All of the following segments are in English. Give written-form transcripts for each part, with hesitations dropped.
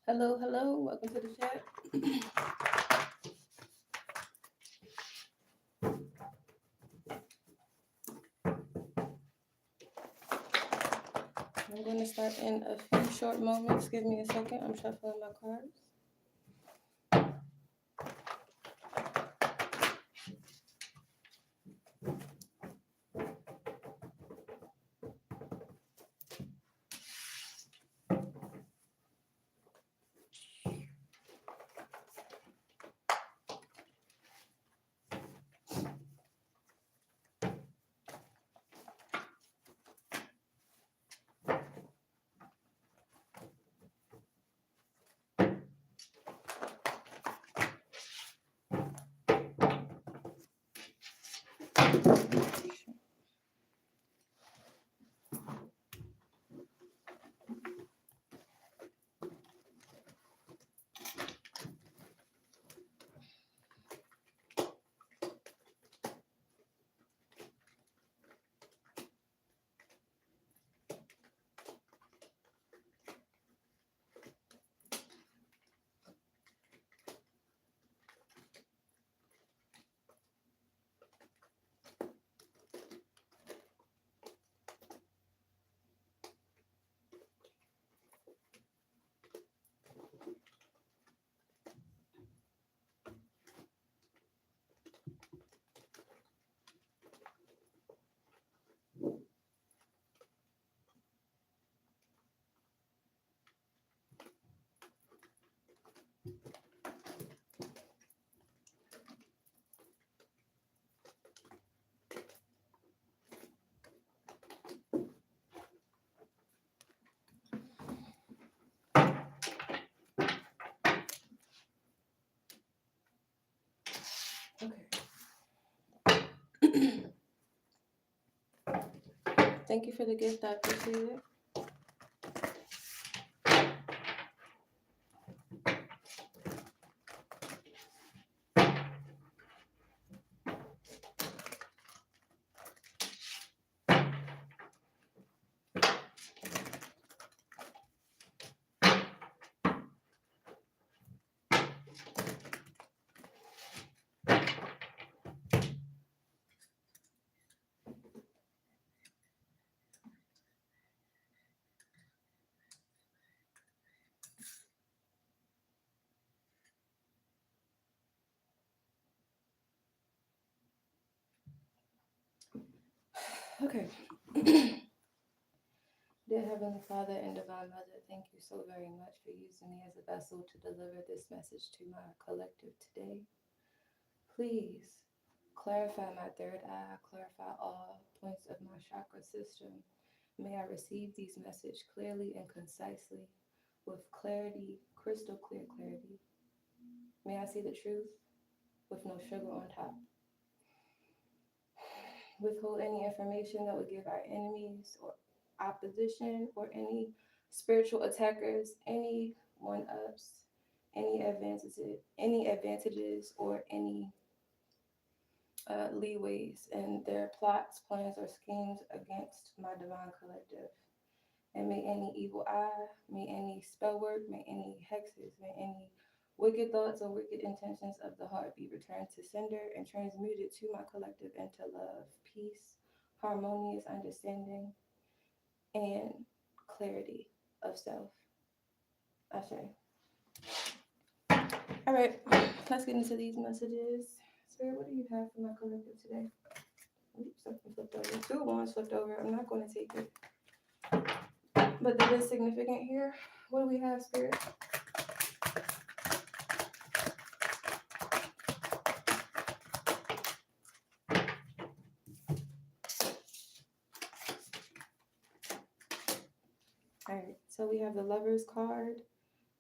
Hello, hello. Welcome to the chat. I'm going to start in a few short moments. Give me a second. I'm shuffling my cards. Okay. Thank you for the gift. I appreciate it. Okay. Dear Heavenly Father and Divine Mother, thank you so very much for using me as a vessel to deliver this message to my collective today. Please clarify my third eye, clarify all points of my chakra system. May I receive these messages clearly and concisely, with clarity, crystal clear clarity. May I see the truth with no sugar on top. Withhold any information that would give our enemies or opposition or any spiritual attackers any one ups, any advantages or any leeways in their plots, plans, or schemes against my divine collective. And may any evil eye, may any spell work, may any hexes, may any wicked thoughts or wicked intentions of the heart be returned to sender and transmuted to my collective into love, peace, harmonious understanding, and clarity of self. Ashe. All right, let's get into these messages. Spirit, what do you have for my collective today? Oops, something flipped over. Two ones flipped over. I'm not going to take it. But that is significant here. What do we have, Spirit? All right, so we have the Lover's card,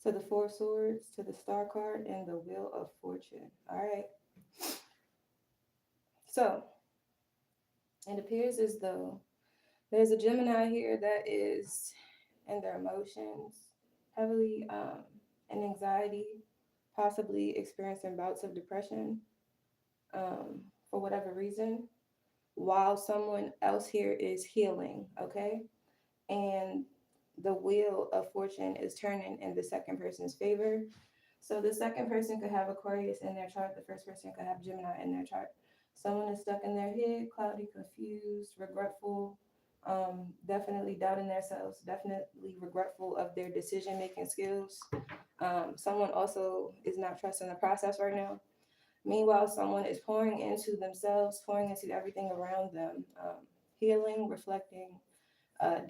to the Four Swords, to the Star card, and the Wheel of Fortune. All right. So it appears as though there's a Gemini here that is in their emotions, heavily in anxiety, possibly experiencing bouts of depression for whatever reason, while someone else here is healing, okay? And the wheel of fortune is turning in the second person's favor. So the second person could have Aquarius in their chart. The first person could have Gemini in their chart. Someone is stuck in their head, cloudy, confused, regretful, definitely doubting themselves, definitely regretful of their decision making skills. Someone also is not trusting the process right now. Meanwhile, someone is pouring into themselves, pouring into everything around them, healing, reflecting,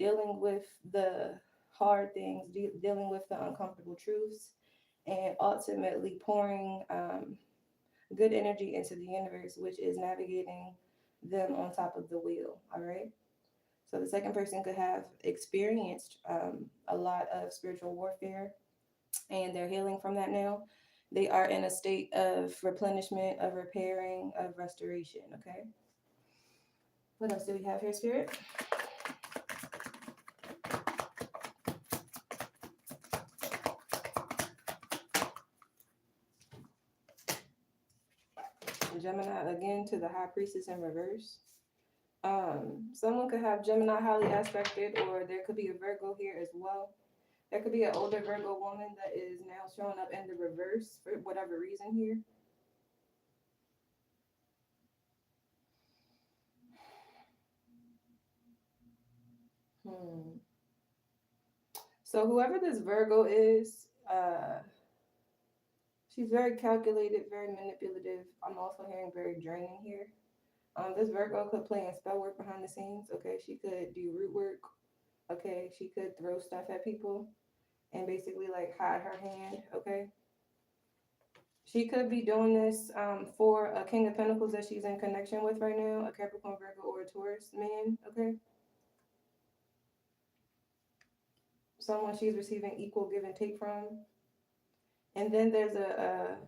dealing with the hard things, dealing with the uncomfortable truths, and ultimately pouring good energy into the universe, which is navigating them on top of the wheel. All right. So the second person could have experienced a lot of spiritual warfare and they're healing from that now. They are in a state of replenishment, of repairing, of restoration. Okay. What else do we have here, Spirit? Gemini again to the High Priestess in reverse. Someone could have Gemini highly aspected, or there could be a Virgo here as well. There could be an older Virgo woman that is now showing up in the reverse for whatever reason here. Hmm. So whoever this Virgo is, she's very calculated, very manipulative. I'm also hearing very draining here. This Virgo could play in spell work behind the scenes. Okay, she could do root work. Okay, she could throw stuff at people and basically like hide her hand. Okay, she could be doing this for a King of Pentacles that she's in connection with right now, a Capricorn, Virgo, or a Taurus man. Okay, someone she's receiving equal give and take from. And then there's a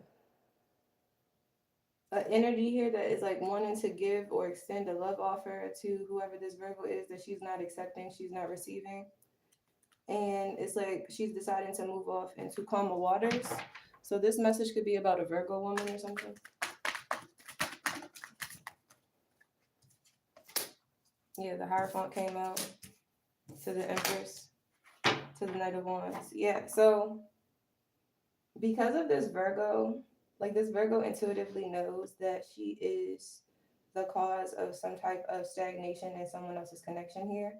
energy here that is like wanting to give or extend a love offer to whoever this Virgo is that she's not accepting, she's not receiving. And it's like she's deciding to move off into calmer waters. So this message could be about a Virgo woman or something. Yeah, the Hierophant came out to the Empress, to the Knight of Wands. Yeah, so because of this Virgo, like this Virgo intuitively knows that she is the cause of some type of stagnation in someone else's connection here.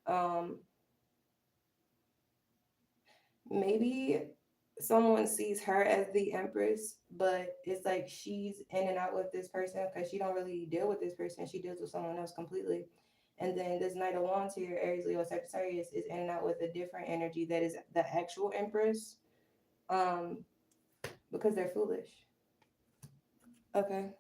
Um, maybe someone sees her as the Empress, but it's like she's in and out with this person because she don't really deal with this person. She deals with someone else completely. And then this Knight of Wands here, Aries, Leo, Sagittarius, is in and out with a different energy that is the actual Empress, um, because they're foolish. Okay.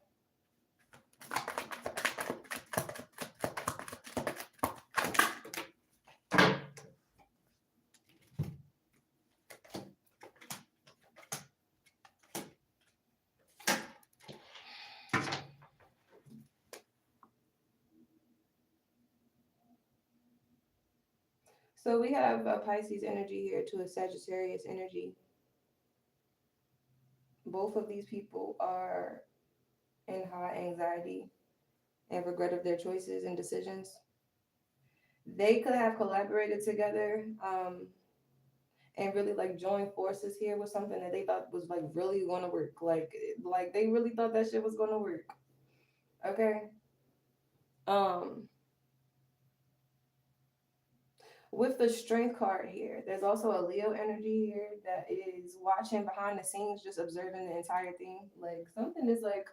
So we have a Pisces energy here to a Sagittarius energy. Both of these people are in high anxiety and regret of their choices and decisions. They could have collaborated together and really like joined forces here with something that they thought was like really going to work. Like they really thought that shit was going to work. Okay. Um, with the Strength card here, there's also a Leo energy here that is watching behind the scenes, just observing the entire thing. Like something is like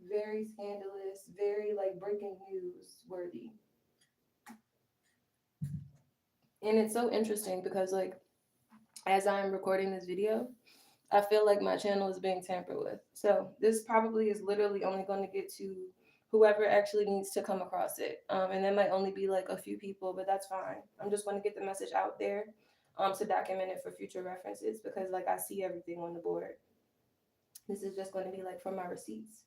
very scandalous, very like breaking news worthy. And it's so interesting because like as I'm recording this video, I feel like my channel is being tampered with. So this probably is literally only going to get to whoever actually needs to come across it. And that might only be like a few people, but that's fine. I'm just going to get the message out there to document it for future references because like I see everything on the board. This is just going to be like for my receipts.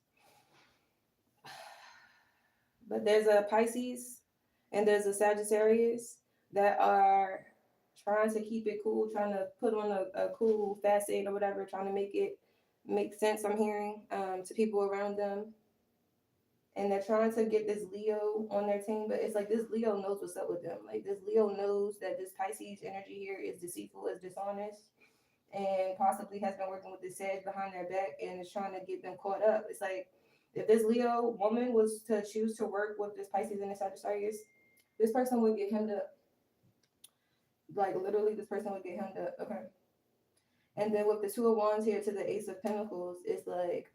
But there's a Pisces and there's a Sagittarius that are trying to keep it cool, trying to put on a cool facade or whatever, trying to make it make sense, I'm hearing, to people around them. and they're trying to get this Leo on their team, but it's like this Leo knows what's up with them. Like this Leo knows that this Pisces energy here is deceitful, is dishonest, and possibly has been working with the Sag behind their back and is trying to get them caught up. It's like if this Leo woman was to choose to work with this Pisces and the Sagittarius, this person would get hemmed up. Like literally, this person would get hemmed up. Okay. And then with the Two of Wands here to the Ace of Pentacles, it's like,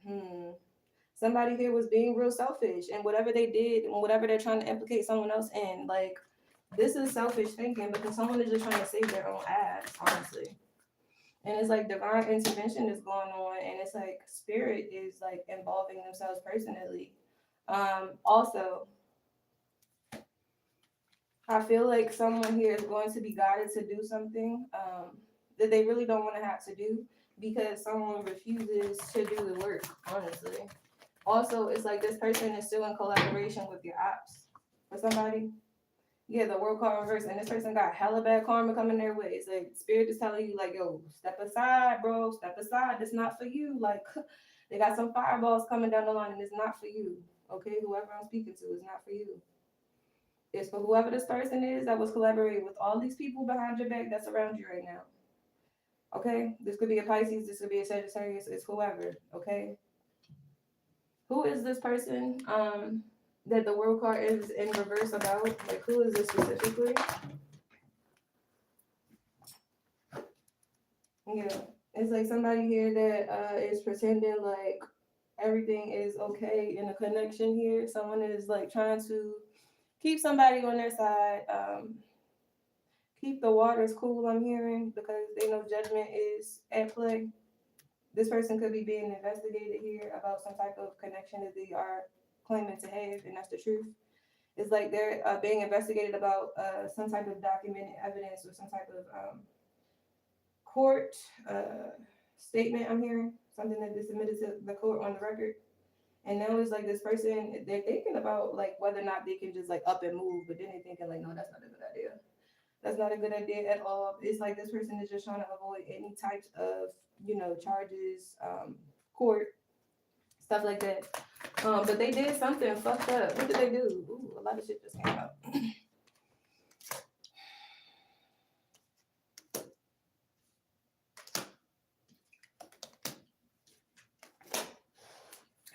somebody here was being real selfish, and whatever they did, and whatever they're trying to implicate someone else in, like this is selfish thinking because someone is just trying to save their own ass, honestly. And it's like divine intervention is going on, and it's like spirit is like involving themselves personally. Also, I feel like someone here is going to be guided to do something that they really don't want to have to do because someone refuses to do the work, honestly. Also, it's like this person is still in collaboration with your ops for somebody. Yeah, the world card reverse, and this person got hella bad karma coming their way. It's like spirit is telling you, like, yo, step aside, bro, step aside. It's not for you. Like, they got some fireballs coming down the line, and it's not for you. Okay, whoever I'm speaking to is not for you. It's for whoever this person is that was collaborating with all these people behind your back that's around you right now. Okay, this could be a Pisces, this could be a Sagittarius. It's whoever. Okay, who is this person? That the world card is in reverse about. Like, who is this specifically? Yeah, it's like somebody here that is pretending like everything is okay in a connection here. Someone is like trying to keep somebody on their side, keep the waters cool, I'm hearing, because they know judgment is at play. This person could be being investigated here about some type of connection that they are claiming to have, and that's the truth. It's like they're being investigated about some type of documented evidence or some type of court statement. I'm hearing something that they submitted to the court on the record. And now it's like this person, they're thinking about like whether or not they can just like up and move, but then they're thinking like, no, that's not a good idea. That's not a good idea at all. It's like this person is just trying to avoid any types of, charges, court, stuff like that. But they did something fucked up. What did they do? Ooh, a lot of shit just came out.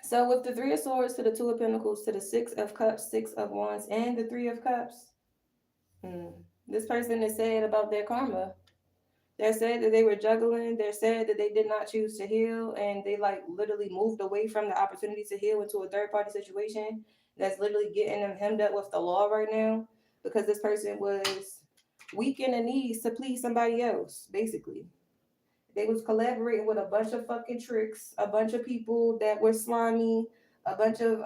So with the Three of Swords to the Two of Pentacles to the Six of Cups, Six of Wands, and the Three of Cups, this person is sad about their karma. They're sad that they were juggling. They're sad that they did not choose to heal, and they like literally moved away from the opportunity to heal into a third party situation that's literally getting them hemmed up with the law right now because this person was weak in the knees to please somebody else, basically. They was collaborating with a bunch of fucking tricks, a bunch of people that were slimy, a bunch of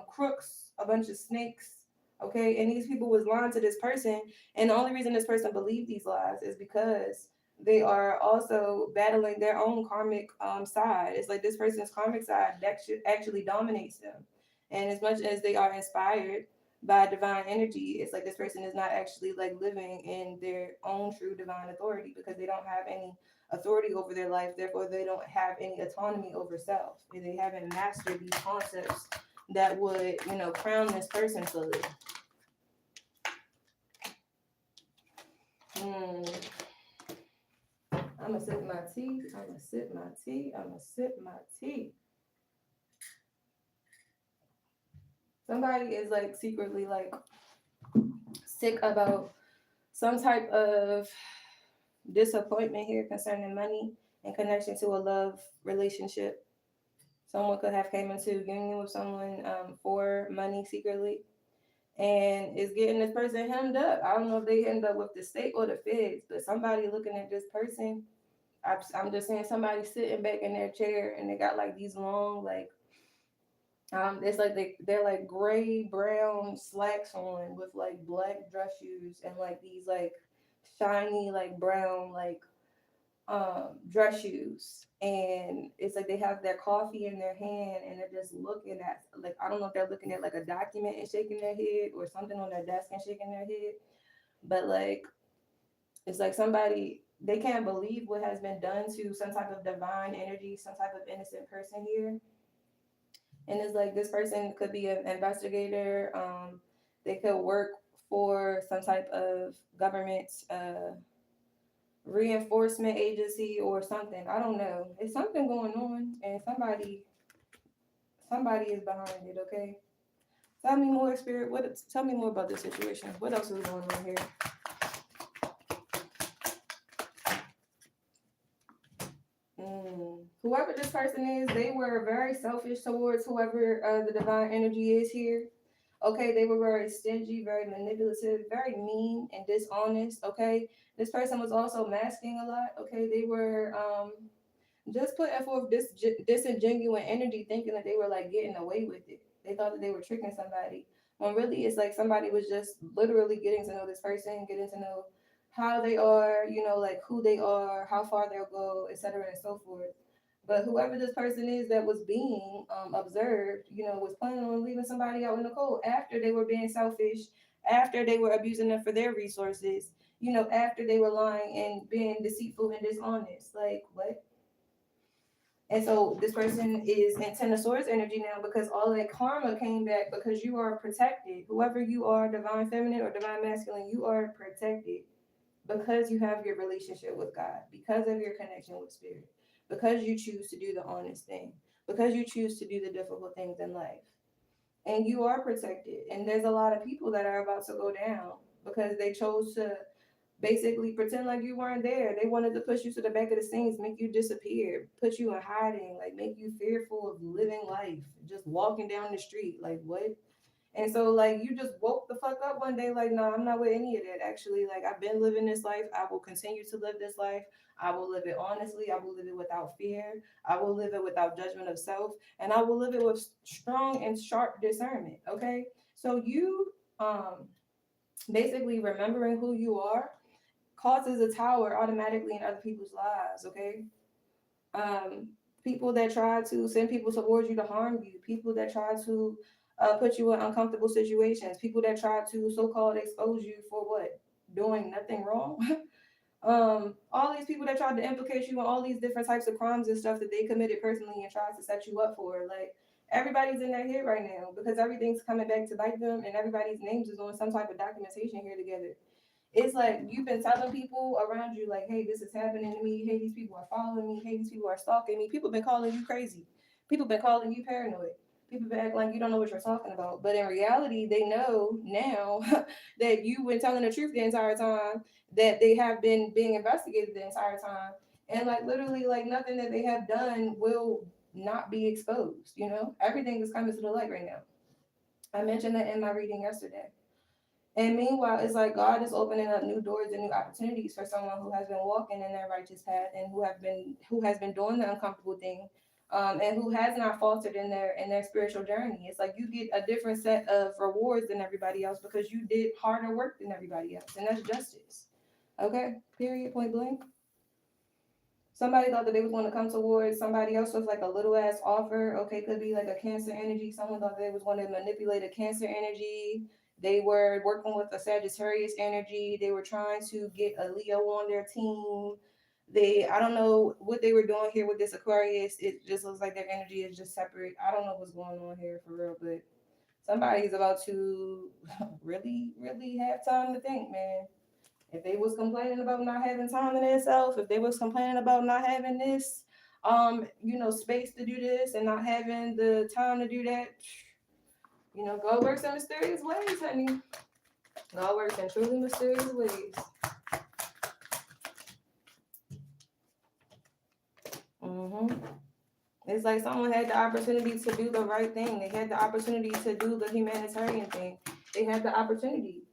crooks, a bunch of snakes. Okay, and these people was lying to this person, and the only reason this person believed these lies is because they are also battling their own karmic side. It's like this person's karmic side that actually dominates them, and as much as they are inspired by divine energy, it's like this person is not actually like living in their own true divine authority because they don't have any authority over their life. Therefore, they don't have any autonomy over self, and they haven't mastered these concepts that would, crown this person fully. I'ma sip my tea. I'ma sip my tea. I'ma sip my tea. Somebody is like secretly like sick about some type of disappointment here concerning money in connection to a love relationship. Someone could have came into union with someone for money secretly and is getting this person hemmed up. I don't know if they hemmed up with the state or the feds, but somebody looking at this person, I'm just saying somebody sitting back in their chair and they got like these long, like, it's like they're like gray brown slacks on with like black dress shoes and like these like shiny like brown like dress shoes, and it's like they have their coffee in their hand and they're just looking at, like, I don't know if they're looking at like a document and shaking their head or something on their desk and shaking their head, but like it's like somebody, they can't believe what has been done to some type of divine energy, some type of innocent person here, And it's like this person could be an investigator. They could work for some type of government reinforcement agency or something. I don't know. It's something going on, and somebody is behind it. Okay. Tell me more, Spirit. What? Tell me more about this situation. What else is going on here? Whoever this person is, they were very selfish towards whoever the divine energy is here. Okay, they were very stingy, very manipulative, very mean and dishonest. Okay, this person was also masking a lot. Okay, they were just putting forth this disingenuous energy, thinking that they were like getting away with it. They thought that they were tricking somebody, when really it's like somebody was just literally getting to know this person, getting to know how they are, you know, like who they are, how far they'll go, etc. and so forth. But whoever this person is that was being observed, you know, was planning on leaving somebody out in the cold after they were being selfish, after they were abusing them for their resources, you know, after they were lying and being deceitful and dishonest. Like, what? And so this person is in Ten of energy now because all that karma came back because you are protected. Whoever you are, divine feminine or divine masculine, you are protected because you have your relationship with God, because of your connection with spirit, because you choose to do the honest thing, because you choose to do the difficult things in life. And you are protected. And there's a lot of people that are about to go down because they chose to basically pretend like you weren't there. They wanted to push you to the back of the scenes, make you disappear, put you in hiding, like make you fearful of living life, just walking down the street. Like, what? And so, like, you just woke the fuck up one day, like, no, I'm not with any of that. Actually, like, I've been living this life. I will continue to live this life. I will live it honestly. I will live it without fear. I will live it without judgment of self. And I will live it with strong and sharp discernment. Okay. So, you basically remembering who you are causes a tower automatically in other people's lives. Okay. um, People that try to send people towards you to harm you, people that try to put you in uncomfortable situations, people that try to so-called expose you for what? Doing nothing wrong. All these people that tried to implicate you in all these different types of crimes and stuff that they committed personally and tried to set you up for. Like, everybody's in their head right now because everything's coming back to bite them and everybody's names is on some type of documentation here together. It's like you've been telling people around you, like, hey, this is happening to me. Hey, these people are following me. Hey, these people are stalking me. People been calling you crazy. People been calling you paranoid. People been acting like you don't know what you're talking about. But in reality, they know now that you've been telling the truth the entire time, that they have been being investigated the entire time. And like literally, like nothing that they have done will not be exposed. You know, everything is coming to the light right now. I mentioned that in my reading yesterday. And meanwhile, it's like God is opening up new doors and new opportunities for someone who has been walking in their righteous path and who has been doing the uncomfortable thing, and who has not faltered in their spiritual journey. It's like you get a different set of rewards than everybody else because you did harder work than everybody else, and that's justice. Okay, period, point blank. Somebody thought that they was going to come towards somebody else with like a little ass offer. Okay, could be like a Cancer energy. Someone thought they was going to manipulate a Cancer energy. They were working with a Sagittarius energy. They were trying to get a Leo on their team. I don't know what they were doing here with this Aquarius. It just looks like their energy is just separate. I don't know what's going on here for real, but somebody's about to really, really have time to think, man. If they was complaining about not having time to themselves, if they was complaining about not having this, space to do this and not having the time to do that, God works in mysterious ways, honey. God works in truly mysterious ways. hmm It's like someone had the opportunity to do the right thing. They had the opportunity to do the humanitarian thing. They had the opportunity.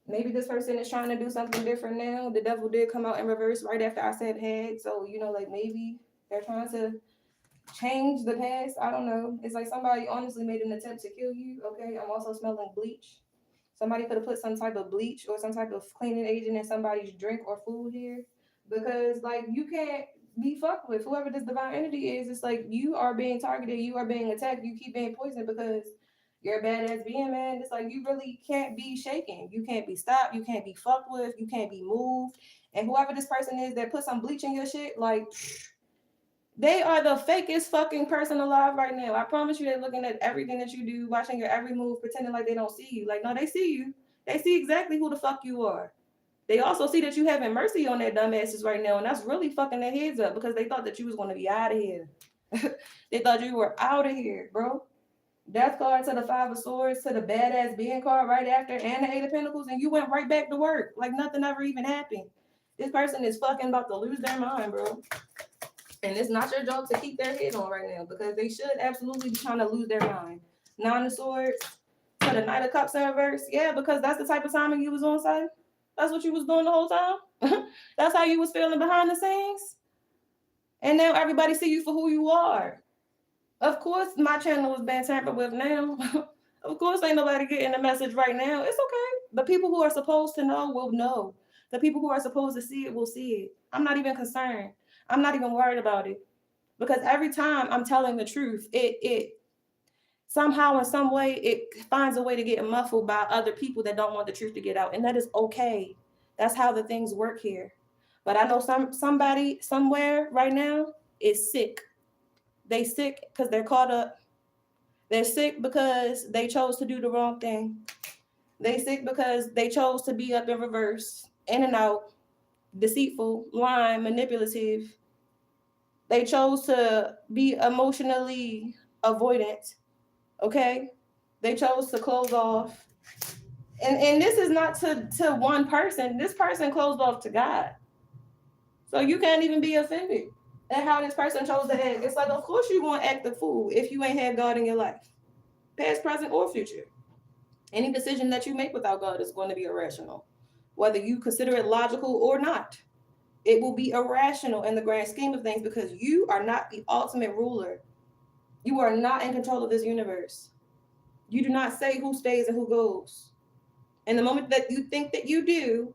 Maybe this person is trying to do something different now. The devil did come out in reverse right after I said head. So, like maybe they're trying to change the past. I don't know. It's like somebody honestly made an attempt to kill you. Okay. I'm also smelling bleach. Somebody could have put some type of bleach or some type of cleaning agent in somebody's drink or food here. Because like you can't be fucked with. Whoever this divine entity is, it's like you are being targeted, you are being attacked, you keep being poisoned because you're a badass being, man. It's like you really can't be shaken. You can't be stopped. You can't be fucked with. You can't be moved. And whoever this person is that put some bleach in your shit, like They are the fakest fucking person alive right now. I promise you, they're looking at everything that you do, watching your every move, pretending like they don't see you. Like, no, they see you. They see exactly who the fuck you are. They also see that you having mercy on their dumbasses right now, and that's really fucking their heads up because they thought that you was going to be out of here. They thought you were out of here, bro. Death card to the Five of Swords to the badass being card right after, and the Eight of Pentacles, and you went right back to work like nothing ever even happened. This person is fucking about to lose their mind, bro. And it's not your job to keep their head on right now because they should absolutely be trying to lose their mind. Nine of Swords to the Knight of Cups in reverse. Yeah, because that's the type of timing you was on, side. That's what you was doing the whole time. That's how you was feeling behind the scenes. And now everybody see you for who you are. Of course, my channel was being tampered with now. Of course, ain't nobody getting the message right now. It's okay. The people who are supposed to know will know. The people who are supposed to see it will see it. I'm not even concerned. I'm not even worried about it. Because every time I'm telling the truth, it somehow in some way it finds a way to get muffled by other people that don't want the truth to get out. And that is okay. That's how the things work here. But I know somebody somewhere right now is sick. They sick because they're caught up. They're sick because they chose to do the wrong thing. They sick because they chose to be up in reverse, in and out, deceitful, lying, manipulative. They chose to be emotionally avoidant. Okay? They chose to close off. And this is not to one person. This person closed off to God. So you can't even be offended at how this person chose to act. It's like, of course you're going to act the fool if you ain't had God in your life. Past, present, or future. Any decision that you make without God is going to be irrational. Whether you consider it logical or not. It will be irrational in the grand scheme of things because you are not the ultimate ruler. You are not in control of this universe. You do not say who stays and who goes. And the moment that you think that you do,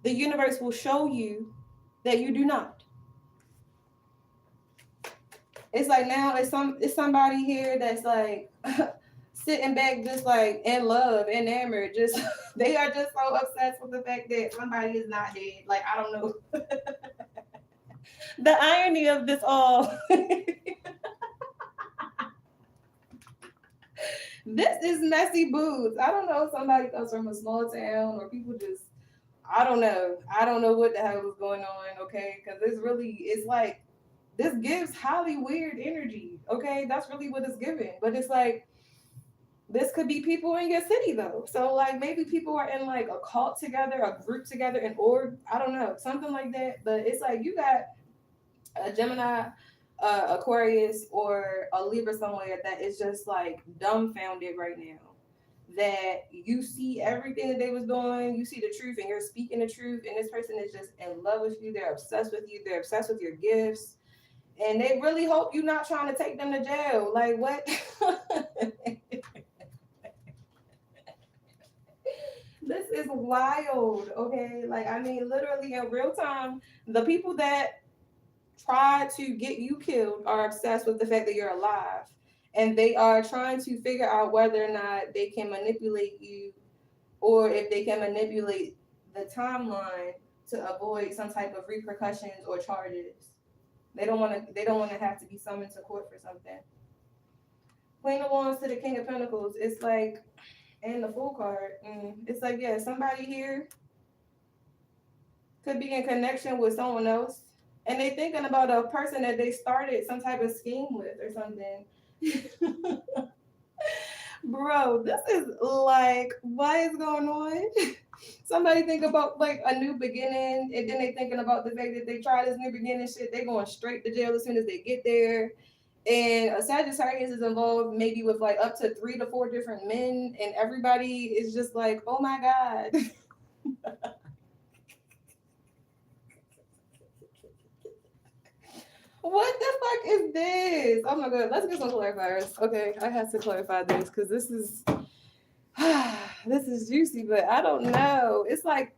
the universe will show you that you do not. It's like now it's somebody here that's like sitting back just like in love, enamored, just they are just so obsessed with the fact that somebody is not dead. Like, I don't know. The irony of this all. This is messy boots. I don't know if somebody comes from a small town or people just, I don't know. I don't know what the hell is going on, okay? Because it's like, this gives highly weird energy, okay? That's really what it's giving. But it's like, this could be people in your city, though. So, like, maybe people are in, like, a cult together, a group together, an org. I don't know. Something like that. But it's like, you got a Gemini, Aquarius, or a Libra somewhere that is just like dumbfounded right now. That you see everything that they was doing, you see the truth, and you're speaking the truth, and this person is just in love with you. They're obsessed with you. They're obsessed with your gifts, and they really hope you're not trying to take them to jail. Like, what? This is wild. Okay, like, I mean, literally in real time, the people that try to get you killed are obsessed with the fact that you're alive, and they are trying to figure out whether or not they can manipulate you, or if they can manipulate the timeline to avoid some type of repercussions or charges. They don't want to have to be summoned to court for something. Queen of Wands to the King of Pentacles. It's like, and the Fool card. It's like, yeah, somebody here could be in connection with someone else, and they thinking about a person that they started some type of scheme with or something. Bro, this is like, what is going on? Somebody think about like a new beginning, and then they thinking about the fact that they try this new beginning shit. They going straight to jail as soon as they get there. And a Sagittarius is involved maybe with like up to 3 to 4 different men, and everybody is just like, oh my God. What the fuck is this? Oh my God, let's get some clarifiers. Okay, I have to clarify this because this is this is juicy, but I don't know. It's like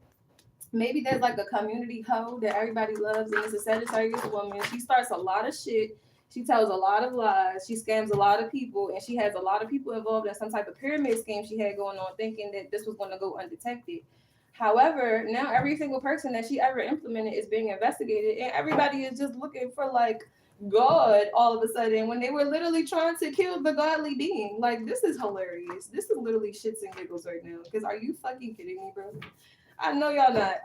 maybe there's like a community hoe that everybody loves, and it's a Sagittarius woman. She starts a lot of shit. She tells a lot of lies. She scams a lot of people, and she has a lot of people involved in some type of pyramid scheme she had going on, thinking that this was going to go undetected. However, now every single person that she ever implemented is being investigated, and everybody is just looking for like God all of a sudden when they were literally trying to kill the godly being. Like, this is hilarious. This is literally shits and giggles right now. Because are you fucking kidding me, bro? I know y'all not.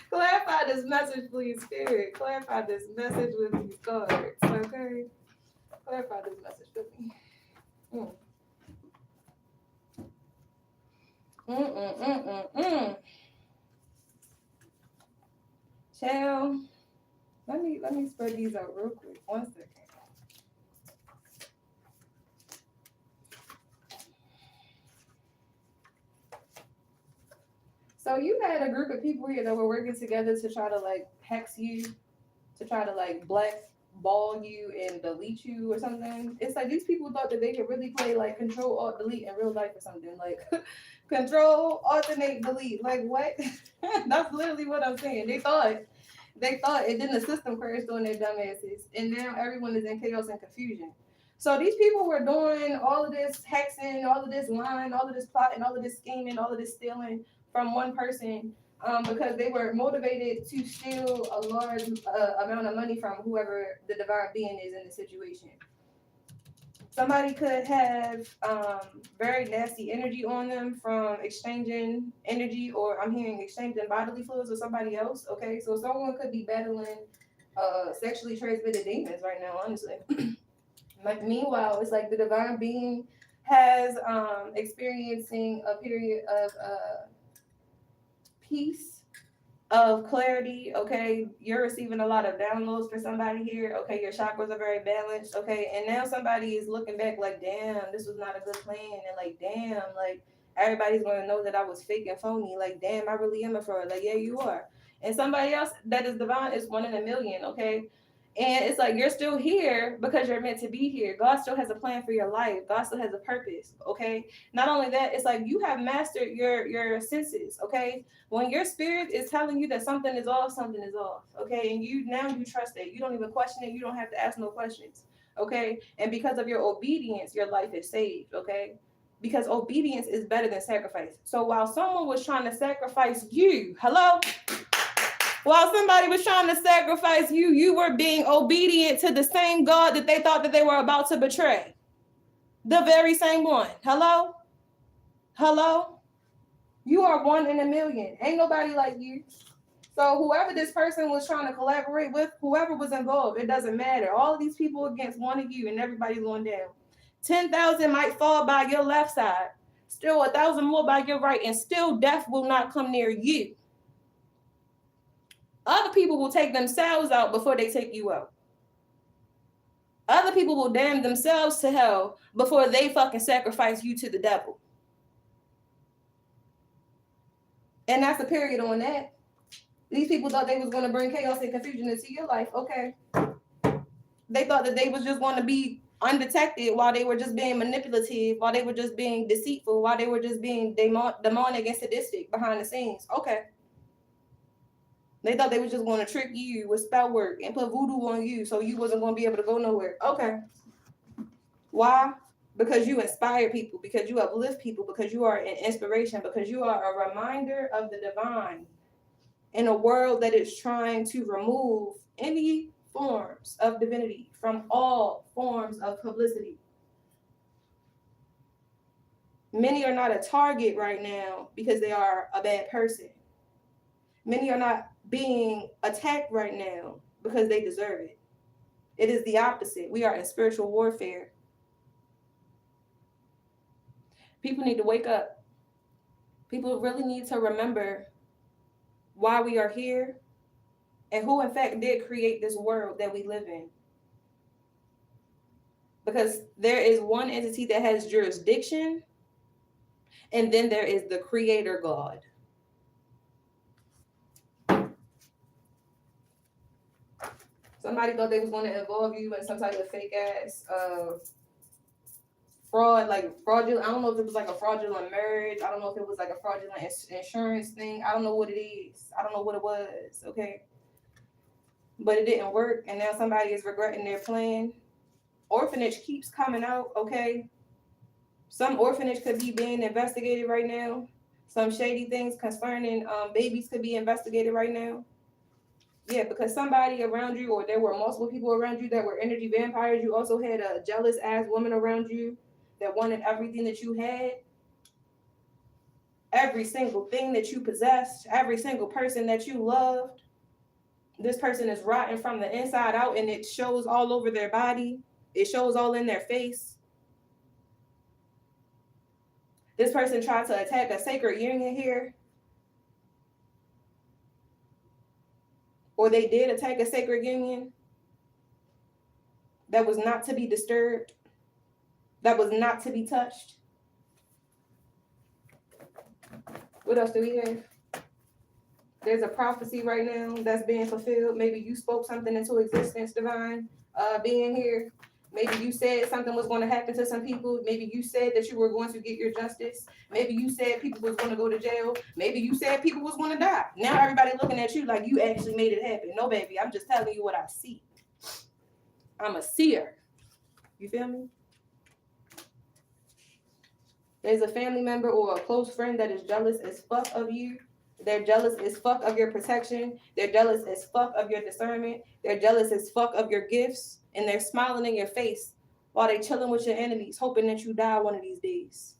Clarify this message, please, Spirit. Clarify this message with these cards, okay? Clarify this message with me. Chill. Let me spread these out real quick. 1 second. So you had a group of people here that were working together to try to like hex you, to try to like blackball you and delete you or something. It's like these people thought that they could really play like Control Alt Delete in real life or something. Like Control Alternate Delete. Like what? That's literally what I'm saying. They thought, and then the system crashed on their dumbasses, and now everyone is in chaos and confusion. So these people were doing all of this hexing, all of this lying, all of this plotting, all of this scheming, all of this stealing from one person because they were motivated to steal a large amount of money from whoever the divine being is in the situation. Somebody could have very nasty energy on them from exchanging energy, or I'm hearing exchanging bodily fluids with somebody else. Okay, so someone could be battling sexually transmitted demons right now, honestly. Meanwhile, it's like the divine being has experiencing a period of peace, of clarity. Okay, you're receiving a lot of downloads for somebody here. Okay, your chakras are very balanced. Okay, and now somebody is looking back like, damn, this was not a good plan, and like, damn, like everybody's gonna know that I was fake and phony. Like, damn, I really am a fraud. Like, yeah, you are. And somebody else that is divine is 1 in a million. Okay. And it's like you're still here because you're meant to be here. God still has a plan for your life. God still has a purpose. Okay. Not only that, it's like you have mastered your senses. Okay. When your spirit is telling you that something is off, something is off. Okay. And you trust it. You don't even question it. You don't have to ask no questions. Okay. And because of your obedience, your life is saved. Okay. Because obedience is better than sacrifice. So while someone was trying to sacrifice you, hello? While somebody was trying to sacrifice you, you were being obedient to the same God that they thought that they were about to betray. The very same one. Hello? Hello? You are 1 in a million. Ain't nobody like you. So whoever this person was trying to collaborate with, whoever was involved, it doesn't matter. All of these people against one of you, and everybody's going down. 10,000 might fall by your left side. Still 1,000 more by your right, and still death will not come near you. Other people will take themselves out before they take you out. Other people will damn themselves to hell before they fucking sacrifice you to the devil. And that's a period on that. These people thought they was going to bring chaos and confusion into your life. Okay. They thought that they was just going to be undetected while they were just being manipulative, while they were just being deceitful, while they were just being demonic and sadistic behind the scenes. Okay. They thought they was just going to trick you with spell work and put voodoo on you so you wasn't going to be able to go nowhere. Okay. Why? Because you inspire people, because you uplift people, because you are an inspiration, because you are a reminder of the divine in a world that is trying to remove any forms of divinity from all forms of publicity. Many are not a target right now because they are a bad person. Many are not being attacked right now because they deserve it. It is the opposite. We are in spiritual warfare. People need to wake up. People really need to remember why we are here and who in fact did create this world that we live in. Because there is one entity that has jurisdiction, and then there is the creator God. Somebody thought they was going to involve you in some type of fake ass fraud, like fraudulent. I don't know if it was like a fraudulent marriage. I don't know if it was like a fraudulent insurance thing. I don't know what it is. I don't know what it was. Okay. But it didn't work. And now somebody is regretting their plan. Orphanage keeps coming out. Okay. Some orphanage could be being investigated right now. Some shady things concerning babies could be investigated right now. Yeah, because somebody around you, or there were multiple people around you that were energy vampires. You also had a jealous ass woman around you that wanted everything that you had, every single thing that you possessed, every single person that you loved. This person is rotten from the inside out, and it shows all over their body. It shows all in their face. This person tried to attack a sacred union here. Or they did attack a sacred union that was not to be disturbed, that was not to be touched. What else do we have? There's a prophecy right now that's being fulfilled. Maybe you spoke something into existence, divine, being here. Maybe you said something was going to happen to some people. Maybe you said that you were going to get your justice. Maybe you said people was going to go to jail. Maybe you said people was going to die. Now everybody looking at you like you actually made it happen. No, baby, I'm just telling you what I see. I'm a seer. You feel me? There's a family member or a close friend that is jealous as fuck of you. They're jealous as fuck of your protection. They're jealous as fuck of your discernment. They're jealous as fuck of your gifts. And they're smiling in your face while they're chilling with your enemies, hoping that you die one of these days.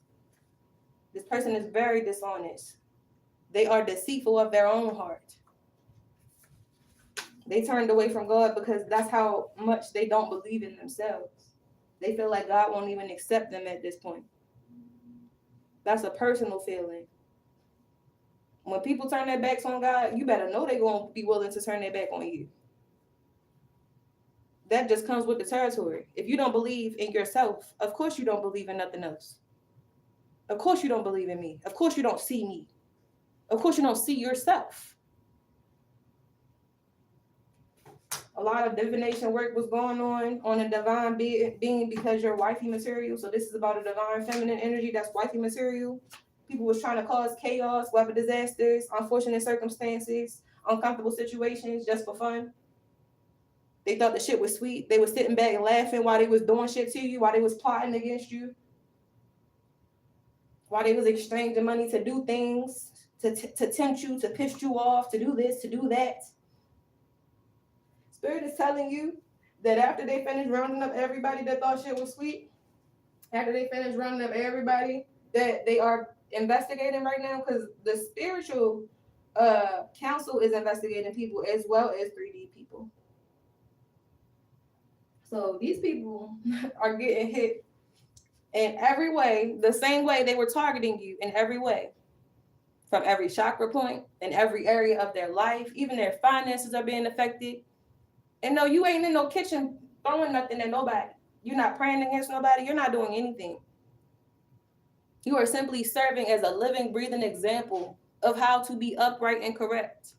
This person is very dishonest. They are deceitful of their own heart. They turned away from God because that's how much they don't believe in themselves. They feel like God won't even accept them at this point. That's a personal feeling. When people turn their backs on God, you better know they're going to be willing to turn their back on you. That just comes with the territory. If you don't believe in yourself, of course you don't believe in nothing else. Of course you don't believe in me. Of course you don't see me. Of course you don't see yourself. A lot of divination work was going on a divine being because you're wifey material. So this is about a divine feminine energy that's wifey material. People was trying to cause chaos, weather disasters, unfortunate circumstances, uncomfortable situations just for fun. They thought the shit was sweet. They were sitting back and laughing while they was doing shit to you, while they was plotting against you, while they was exchanging money to do things, to tempt you, to piss you off, to do this, to do that. Spirit is telling you that after they finish rounding up everybody that thought shit was sweet, after they finish rounding up everybody that they are investigating right now, because the spiritual council is investigating people as well as 3D people. So these people are getting hit in every way, the same way they were targeting you in every way. From every chakra point, in every area of their life, even their finances are being affected. And no, you ain't in no kitchen throwing nothing at nobody. You're not praying against nobody. You're not doing anything. You are simply serving as a living, breathing example of how to be upright and correct.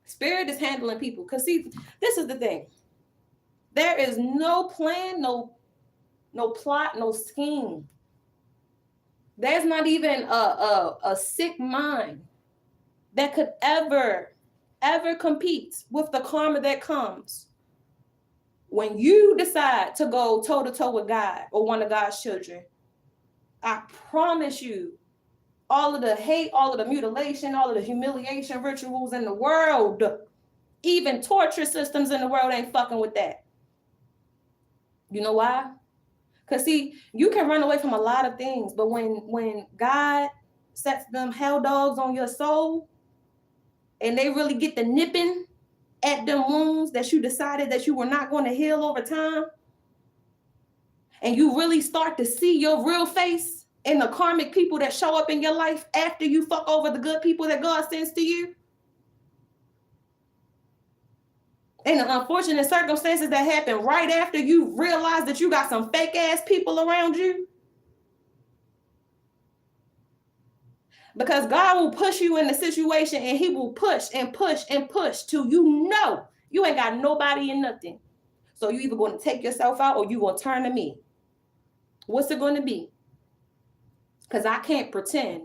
Spirit is handling people. Because see, this is the thing. There is no plan, no plot, no scheme. There's not even a sick mind that could ever compete with the karma that comes when you decide to go toe-to-toe with God or one of God's children. I promise you, all of the hate, all of the mutilation, all of the humiliation rituals in the world, even torture systems in the world ain't fucking with that. You know why? Because see, you can run away from a lot of things, but when God sets them hell dogs on your soul and they really get the nipping at them wounds that you decided that you were not going to heal over time, and you really start to see your real face in the karmic people that show up in your life after you fuck over the good people that God sends to you, and the unfortunate circumstances that happen right after you realize that you got some fake ass people around you. Because God will push you in the situation, and he will push and push and push till you know you ain't got nobody and nothing. So you either going to take yourself out or you going to turn to me. What's it going to be? Because I can't pretend.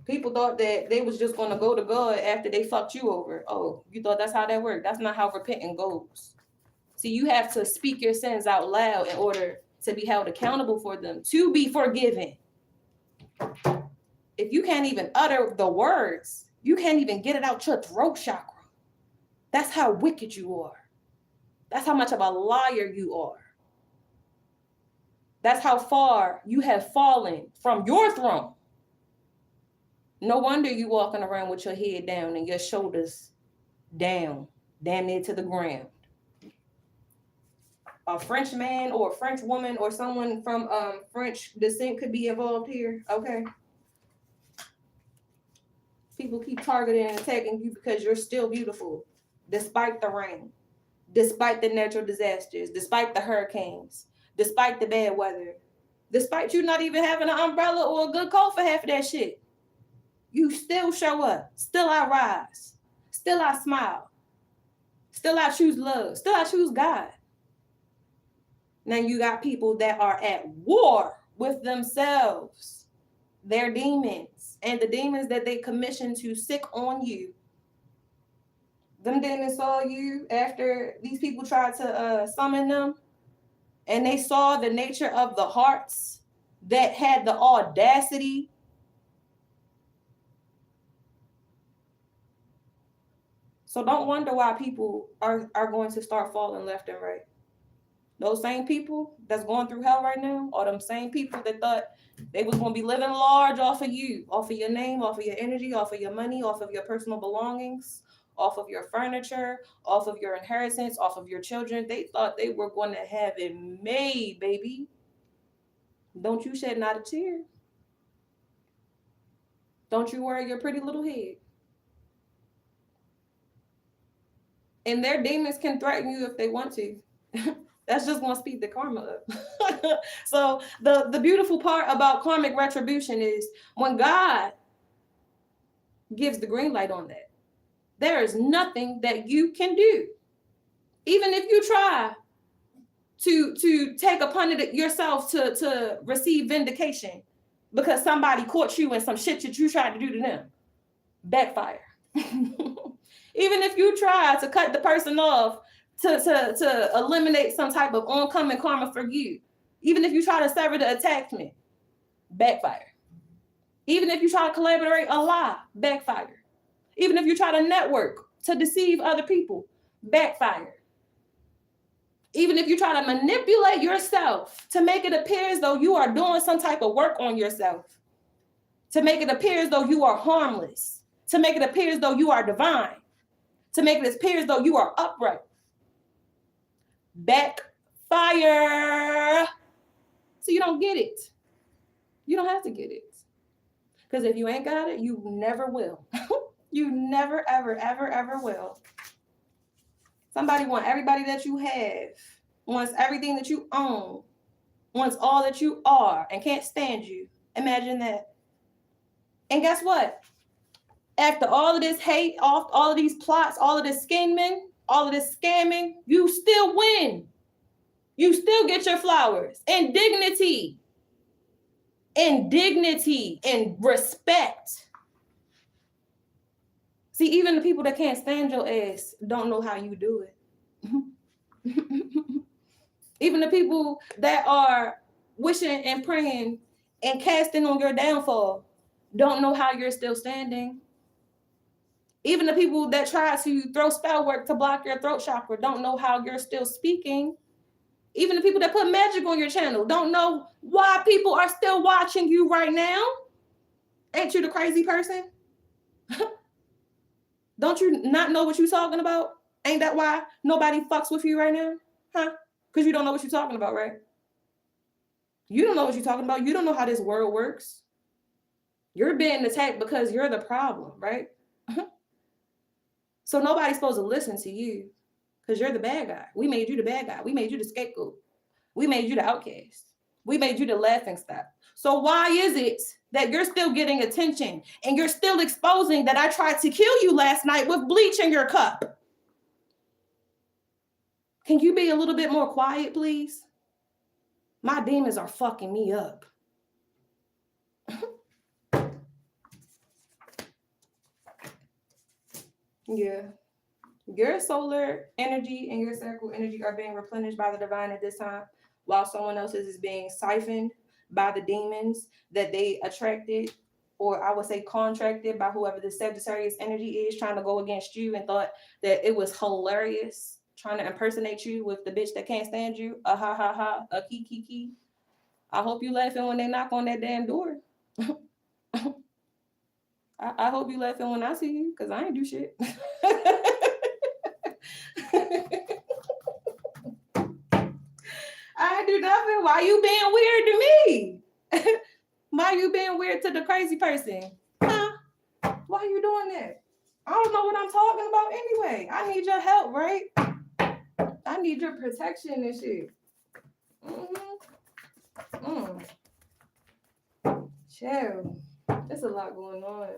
People thought that they was just going to go to God after they fucked you over. Oh, you thought that's how that worked? That's not how repenting goes. See, you have to speak your sins out loud in order to be held accountable for them, to be forgiven. If you can't even utter the words, you can't even get it out your throat chakra. That's how wicked you are. That's how much of a liar you are. That's how far you have fallen from your throne. No wonder you walking around with your head down and your shoulders down, damn near to the ground. A French man or a French woman or someone from French descent could be involved here, okay? People keep targeting and attacking you because you're still beautiful, despite the rain, despite the natural disasters, despite the hurricanes, despite the bad weather, despite you not even having an umbrella or a good coat for half of that shit. You still show up. Still I rise. Still I smile. Still I choose love. Still I choose God. Now you got people that are at war with themselves, their demons, and the demons that they commissioned to sick on you. Them demons saw you after these people tried to summon them, and they saw the nature of the hearts that had the audacity So don't wonder why people are going to start falling left and right. Those same people that's going through hell right now are them same people that thought they was going to be living large off of you, off of your name, off of your energy, off of your money, off of your personal belongings, off of your furniture, off of your inheritance, off of your children. They thought they were going to have it made, baby. Don't you shed not a tear. Don't you worry your pretty little head. And their demons can threaten you if they want to. That's just going to speed the karma up. So the beautiful part about karmic retribution is when God gives the green light on that, there is nothing that you can do. Even if you try to take upon it yourself to receive vindication because somebody caught you in some shit that you tried to do to them, backfire. Even if you try to cut the person off to eliminate some type of oncoming karma for you, even if you try to sever the attachment, backfire. Even if you try to collaborate a lie, backfire. Even if you try to network to deceive other people, backfire. Even if you try to manipulate yourself to make it appear as though you are doing some type of work on yourself, to make it appear as though you are harmless, to make it appear as though you are divine, to make it appear as though you are upright, backfire. So you don't get it. You don't have to get it. Because if you ain't got it, you never will. You never, ever, ever, ever will. Somebody wants everybody that you have, wants everything that you own, wants all that you are, and can't stand you. Imagine that. And guess what? After all of this hate, all of these plots, all of this scheming, all of this scamming, you still win. You still get your flowers and dignity. And dignity and respect. See, even the people that can't stand your ass don't know how you do it. Even the people that are wishing and praying and casting on your downfall don't know how you're still standing. Even the people that try to throw spell work to block your throat chakra don't know how you're still speaking. Even the people that put magic on your channel don't know why people are still watching you right now. Ain't you the crazy person? Don't you not know what you're talking about? Ain't that why nobody fucks with you right now? Huh? Because you don't know what you're talking about, right? You don't know what you're talking about. You don't know how this world works. You're being attacked because you're the problem, right? So nobody's supposed to listen to you because you're the bad guy. We made you the bad guy. We made you the scapegoat. We made you the outcast. We made you the laughing stock. So why is it that you're still getting attention and you're still exposing that I tried to kill you last night with bleach in your cup? Can you be a little bit more quiet, please? My demons are fucking me up. Yeah. Your solar energy and your sacral energy are being replenished by the divine at this time. while someone else's is being siphoned by the demons that they attracted, or I would say contracted by whoever the Sagittarius energy is trying to go against you and thought that it was hilarious trying to impersonate you with the bitch that can't stand you. A ha ha ha, a key. I hope you laughing when they knock on that damn door. I hope you laughing when I see you, because I ain't do shit. I ain't do nothing. Why you being weird to me? Why you being weird to the crazy person? Huh? Why you doing that? I don't know what I'm talking about anyway. I need your help, right? I need your protection and shit. Chill. There's a lot going on.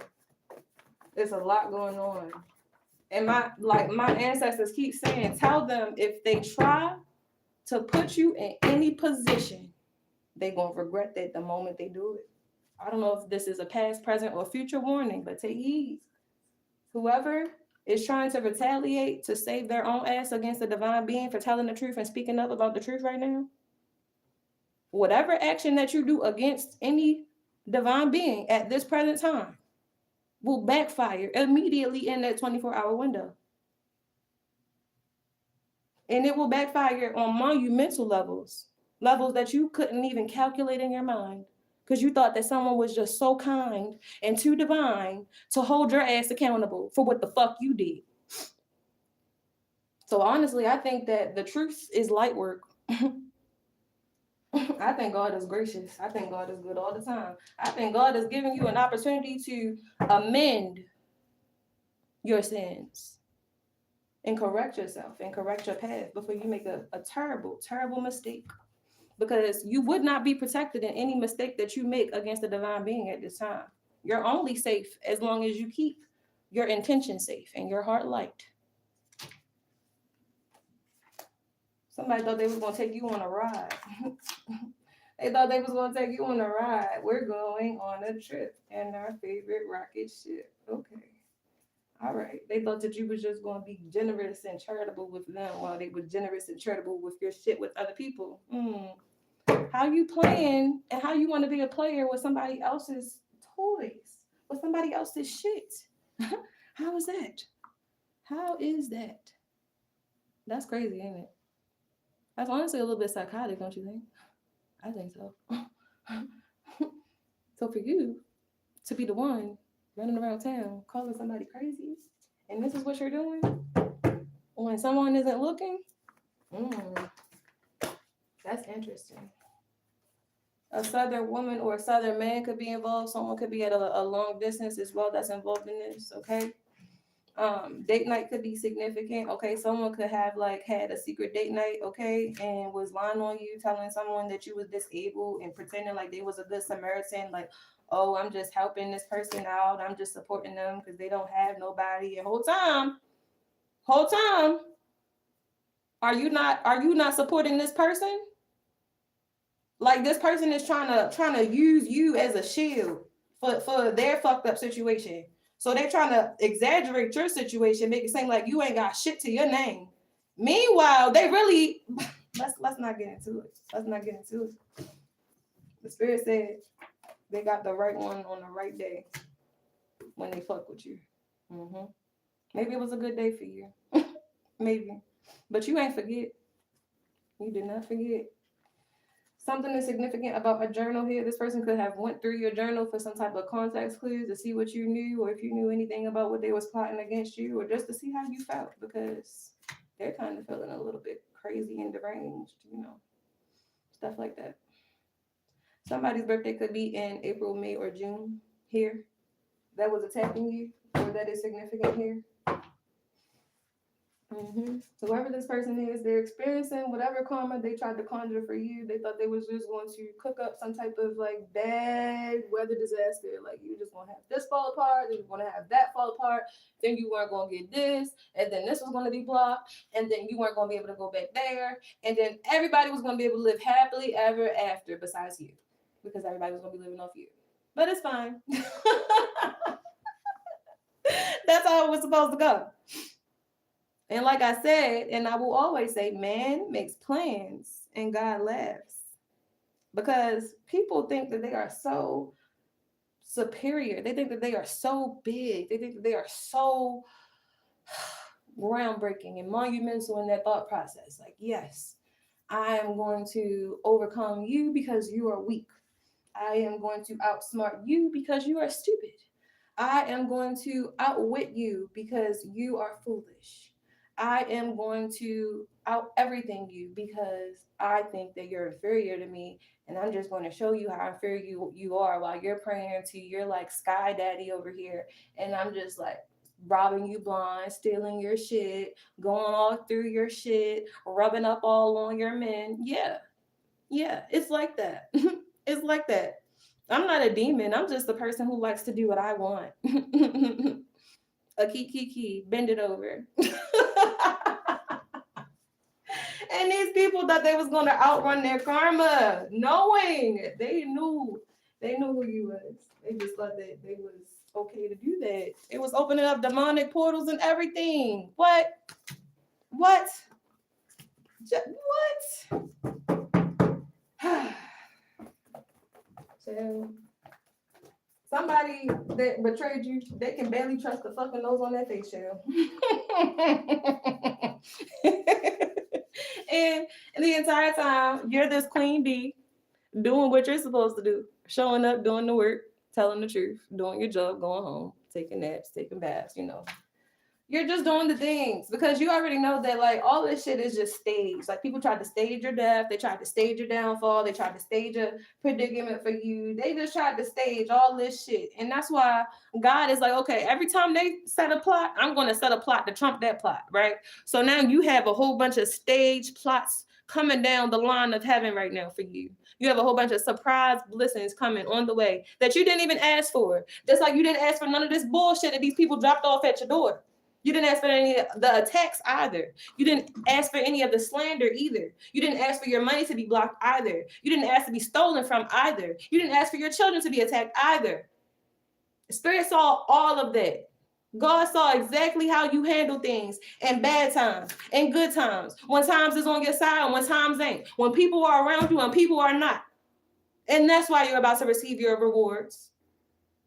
There's a lot going on. And my ancestors keep saying, tell them if they try to put you in any position, they're going to regret that the moment they do it. I don't know if this is a past, present, or future warning, but take heed. Whoever is trying to retaliate to save their own ass against the divine being for telling the truth and speaking up about the truth right now, whatever action that you do against any divine being at this present time will backfire immediately in that 24-hour window. And it will backfire on monumental levels that you couldn't even calculate in your mind, because you thought that someone was just so kind and too divine to hold your ass accountable for what the fuck you did. So honestly, I think that the truth is light work. I think God is gracious. I think God is good all the time. I think God is giving you an opportunity to amend your sins and correct yourself and correct your path before you make a terrible, terrible mistake. Because you would not be protected in any mistake that you make against the divine being at this time. You're only safe as long as you keep your intention safe and your heart light. Somebody thought they was going to take you on a ride. They thought they was going to take you on a ride. We're going on a trip in our favorite rocket ship. Okay. All right. They thought that you was just going to be generous and charitable with them while they were generous and charitable with your shit with other people. How you playing and how you want to be a player with somebody else's toys, with somebody else's shit? How is that? How is that? That's crazy, ain't it? That's honestly a little bit psychotic, don't you think? I think so. So for you to be the one running around town calling somebody crazy, and this is what you're doing when someone isn't looking, that's interesting. A southern woman or a southern man could be involved. Someone could be at a long distance as well that's involved in this, okay? Date night could be significant, okay? Someone could have had a secret date night, okay, and was lying on you, telling someone that you was disabled and pretending like they was a good Samaritan, like, oh, I'm just helping this person out, I'm just supporting them because they don't have nobody. And whole time, are you not supporting this person? Like, this person is trying to use you as a shield for their fucked up situation. So they're trying to exaggerate your situation, make it seem like you ain't got shit to your name. Meanwhile, they really let's not get into it. Let's not get into it. The spirit said they got the right one on the right day when they fuck with you. Maybe it was a good day for you. Maybe. But you ain't forget. You did not forget. Something is significant about a journal here. This person could have went through your journal for some type of context clues to see what you knew, or if you knew anything about what they was plotting against you, or just to see how you felt, because they're kind of feeling a little bit crazy and deranged, stuff like that. Somebody's birthday could be in April, May, or June here. That was attacking you, or that is significant here. Whoever this person is, they're experiencing whatever karma they tried to conjure for you. They thought they was just going to cook up some type of bad weather disaster. Like, you just gonna have this fall apart, then you're gonna have that fall apart, then you weren't gonna get this, and then this was gonna be blocked, and then you weren't gonna be able to go back there, and then everybody was gonna be able to live happily ever after besides you, because everybody was gonna be living off you. But it's fine. That's how it was supposed to go. And like I said, and I will always say, man makes plans, and God laughs. Because people think that they are so superior. They think that they are so big. They think that they are so groundbreaking and monumental in their thought process. Like, yes, I am going to overcome you because you are weak. I am going to outsmart you because you are stupid. I am going to outwit you because you are foolish. I am going to out everything you because I think that you're inferior to me, and I'm just going to show you how inferior you are while you're praying to your like sky daddy over here, and I'm just like robbing you blind, stealing your shit, going all through your shit, rubbing up all on your men. Yeah, it's like that. It's like that. I'm not a demon. I'm just the person who likes to do what I want. A key, bend it over. And these people thought they was gonna outrun their karma, knowing they knew who you was. They just thought that they was okay to do that. It was opening up demonic portals and everything. What? So somebody that betrayed you, they can barely trust the fucking nose on their face, shell. and the entire time, you're this queen bee doing what you're supposed to do, showing up, doing the work, telling the truth, doing your job, going home, taking naps, taking baths, You're just doing the things because you already know that like all this shit is just staged. Like people tried to stage your death, they tried to stage your downfall, they tried to stage a predicament for you. They just tried to stage all this shit. And that's why God is like, okay, every time they set a plot, I'm going to set a plot to trump that plot, right? So now you have a whole bunch of stage plots coming down the line of heaven right now for you. You have a whole bunch of surprise blessings coming on the way that you didn't even ask for. Just like you didn't ask for none of this bullshit that these people dropped off at your door. You didn't ask for any of the attacks either. You didn't ask for any of the slander either. You didn't ask for your money to be blocked either. You didn't ask to be stolen from either. You didn't ask for your children to be attacked either. Spirit saw all of that. God saw exactly how you handle things in bad times, in good times, when times is on your side and when times ain't, when people are around you and people are not. And that's why you're about to receive your rewards.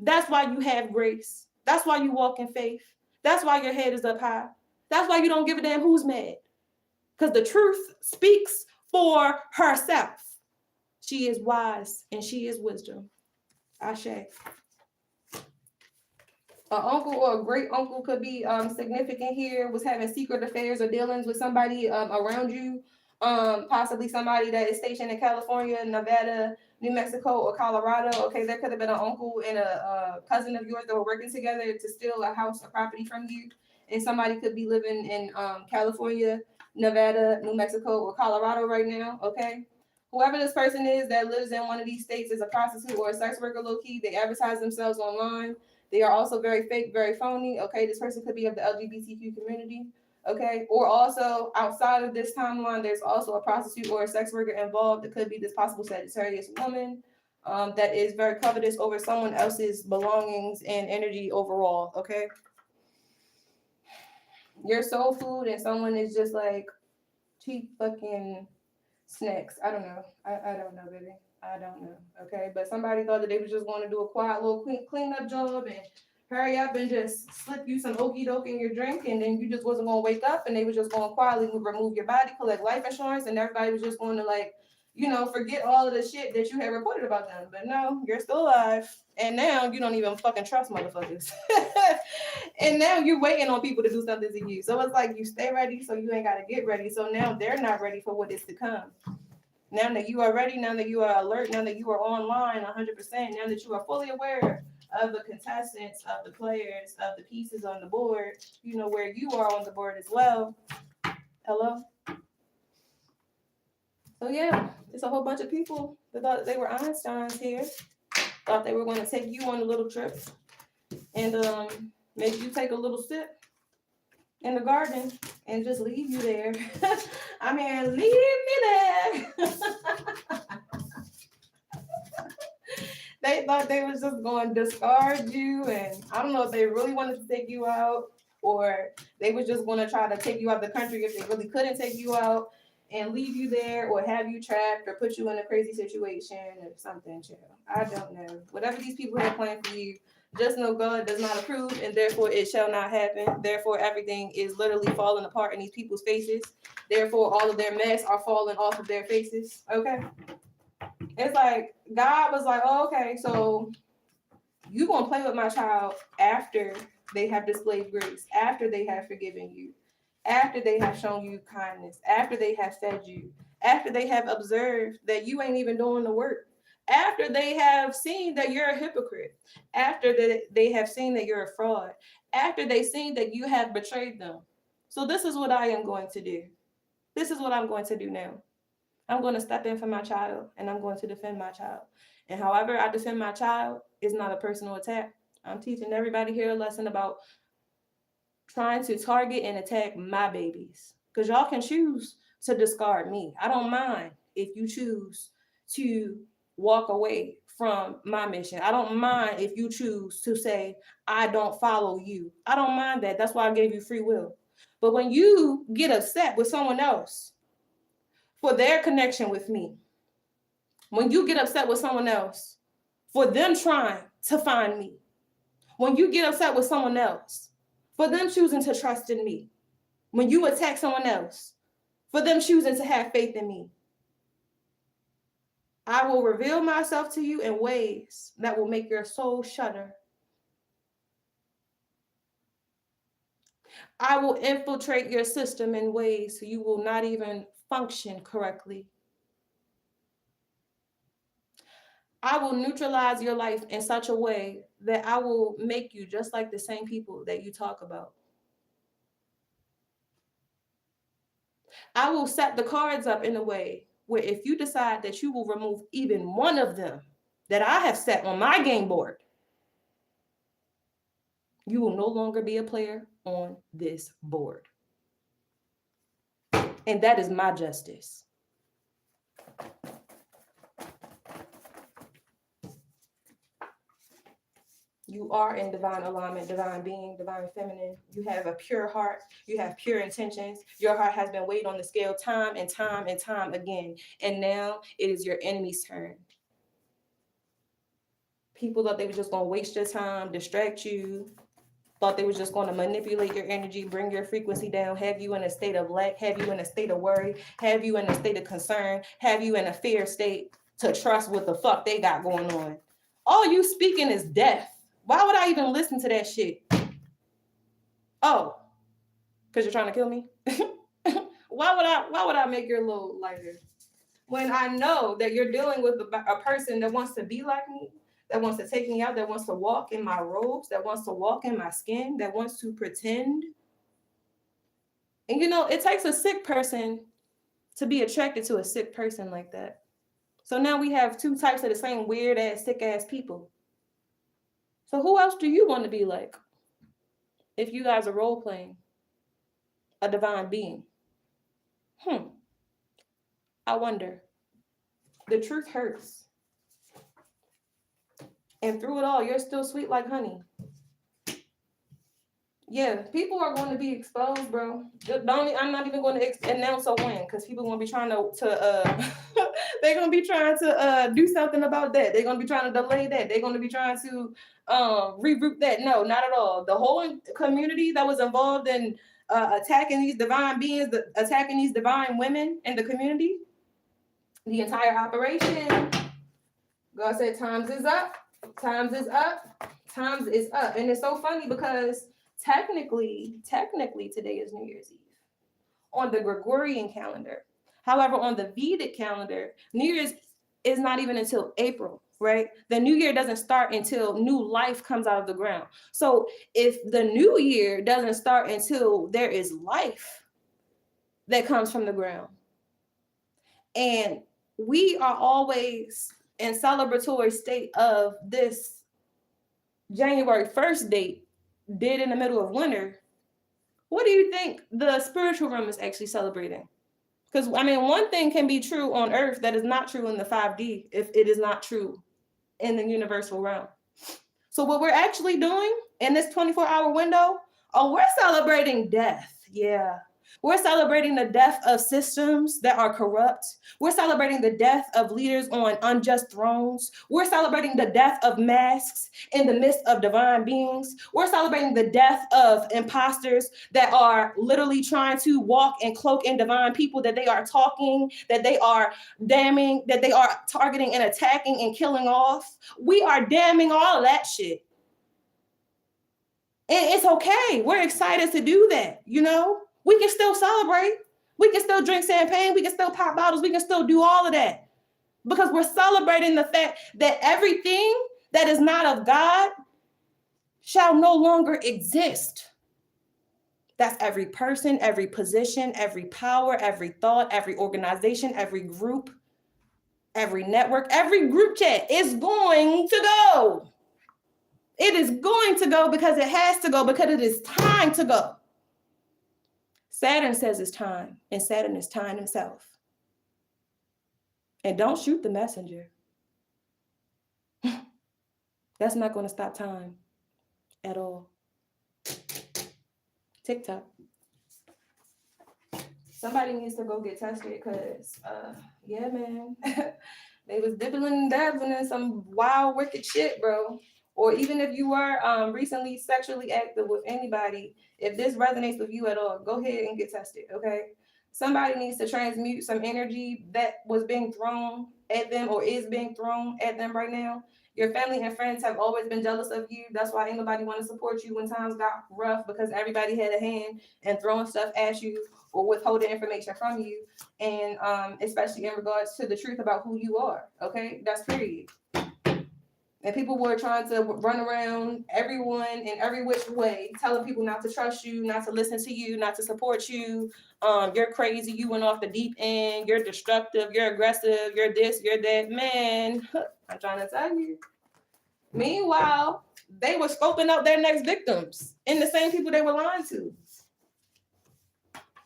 That's why you have grace. That's why you walk in faith. That's why your head is up high. That's why you don't give a damn who's mad. Because the truth speaks for herself. She is wise and she is wisdom. Ashe. An uncle or a great uncle could be significant here, was having secret affairs or dealings with somebody around you, possibly somebody that is stationed in California, Nevada, New Mexico, or Colorado. Okay, there could have been an uncle and a cousin of yours that were working together to steal a house or property from you. And somebody could be living in California, Nevada, New Mexico, or Colorado right now. Okay. Whoever this person is that lives in one of these states is a prostitute or a sex worker, low-key. They advertise themselves online. They are also very fake, very phony. Okay, this person could be of the LGBTQ community. Okay, or also outside of this timeline, there's also a prostitute or a sex worker involved. It could be this possible Sagittarius woman that is very covetous over someone else's belongings and energy overall. Okay, you're soul food, and someone is just like cheap fucking snacks. I don't know. I don't know, baby. I don't know. Okay, but somebody thought that they was just going to do a quiet little cleanup job and hurry up and just slip you some okie doke in your drink, and then you just wasn't going to wake up, and they was just going to quietly remove your body, collect life insurance, and everybody was just going to like, forget all of the shit that you had reported about them. But no, you're still alive, and now you don't even fucking trust motherfuckers. And now you're waiting on people to do something to you. So it's like you stay ready, so you ain't got to get ready. So now they're not ready for what is to come. Now that you are ready, now that you are alert, now that you are online 100%, now that you are fully aware of the contestants, of the players, of the pieces on the board, you know where you are on the board as well. Hello? So yeah, it's a whole bunch of people that thought they were Einsteins here. Thought they were going to take you on a little trip and make you take a little sip in the garden and just leave you there. I mean, leave me there. They thought they was just going to discard you, and I don't know if they really wanted to take you out, or they was just going to try to take you out of the country if they really couldn't take you out. and leave you there or have you trapped or put you in a crazy situation or something, chill. I don't know. Whatever these people have planned for you, just know God does not approve, and therefore it shall not happen. Therefore, everything is literally falling apart in these people's faces. Therefore, all of their mess are falling off of their faces. Okay? It's like God was like, oh, okay, so you gonna play with my child after they have displayed grace, after they have forgiven you, after they have shown you kindness, after they have fed you, after they have observed that you ain't even doing the work, after they have seen that you're a hypocrite, after they have seen that you're a fraud, after they've seen that you have betrayed them. So this is what I am going to do. This is what I'm going to do now. I'm going to step in for my child, and I'm going to defend my child. And however I defend my child is not a personal attack. I'm teaching everybody here a lesson about trying to target and attack my babies. Because y'all can choose to discard me. I don't mind if you choose to walk away from my mission. I don't mind if you choose to say, I don't follow you. I don't mind that. That's why I gave you free will. But when you get upset with someone else for their connection with me, when you get upset with someone else for them trying to find me, when you get upset with someone else for them choosing to trust in me, when you attack someone else for them choosing to have faith in me, I will reveal myself to you in ways that will make your soul shudder. I will infiltrate your system in ways so you will not even function correctly. I will neutralize your life in such a way that I will make you just like the same people that you talk about. I will set the cards up in a way where if you decide that you will remove even one of them that I have set on my game board, you will no longer be a player on this board. And that is my justice. You are in divine alignment, divine being, divine feminine. You have a pure heart. You have pure intentions. Your heart has been weighed on the scale time and time and time again. And now it is your enemy's turn. People thought they were just going to waste your time, distract you, thought they were just going to manipulate your energy, bring your frequency down, have you in a state of lack, have you in a state of worry, have you in a state of concern, have you in a fear state to trust what the fuck they got going on. All you speaking is death. Why would I even listen to that shit? Oh, because you're trying to kill me? Why would I make your load lighter? When I know that you're dealing with a person that wants to be like me, that wants to take me out, that wants to walk in my robes, that wants to walk in my skin, that wants to pretend. And you know, it takes a sick person to be attracted to a sick person like that. So now we have two types of the same weird ass, sick ass people. So who else do you want to be like if you guys are role playing a divine being? I wonder. The truth hurts. And through it all, you're still sweet like honey. Yeah, people are going to be exposed, bro. I'm not even going to announce a win because people are going to be trying to they're going to be trying to do something about that. They're going to be trying to delay that. They're going to be trying to reroute that. No, not at all. The whole community that was involved in attacking these divine beings, attacking these divine women in the community, the entire operation, God said, times is up. Times is up. Times is up. And it's so funny because technically today is New Year's Eve on the Gregorian calendar. However, on the Vedic calendar, New Year's is not even until April, right? The new year doesn't start until new life comes out of the ground. So if the new year doesn't start until there is life that comes from the ground, and we are always in celebratory state of this January 1st date, dead in the middle of winter, what do you think the spiritual realm is actually celebrating? Because, I mean, one thing can be true on Earth that is not true in the 5D if it is not true in the universal realm. So what we're actually doing in this 24-hour window, we're celebrating death. Yeah. We're celebrating the death of systems that are corrupt. We're celebrating the death of leaders on unjust thrones. We're celebrating the death of masks in the midst of divine beings. We're celebrating the death of imposters that are literally trying to walk and cloak in divine people that they are talking, that they are damning, that they are targeting and attacking and killing off. We are damning all of that shit. And it's okay. We're excited to do that, you know? We can still celebrate. We can still drink champagne. We can still pop bottles. We can still do all of that. Because we're celebrating the fact that everything that is not of God shall no longer exist. That's every person, every position, every power, every thought, every organization, every group, every network, every group chat is going to go. It is going to go because it has to go, because it is time to go. Saturn says it's time, and Saturn is time himself. And don't shoot the messenger. That's not going to stop time at all. TikTok. Somebody needs to go get tested because, yeah, man. They was dibbling and dabbling in some wild, wicked shit, bro. Or even if you were recently sexually active with anybody, if this resonates with you at all, go ahead and get tested, okay? Somebody needs to transmute some energy that was being thrown at them or is being thrown at them right now. Your family and friends have always been jealous of you. That's why ain't nobody want to support you when times got rough, because everybody had a hand in throwing stuff at you or withholding information from you. And especially in regards to the truth about who you are, okay? That's period. And people were trying to run around everyone in every which way, telling people not to trust you, not to listen to you, not to support you. You're crazy. You went off the deep end. You're destructive. You're aggressive. You're this. You're that. Man, I'm trying to tell you. Meanwhile, they were scoping out their next victims and the same people they were lying to.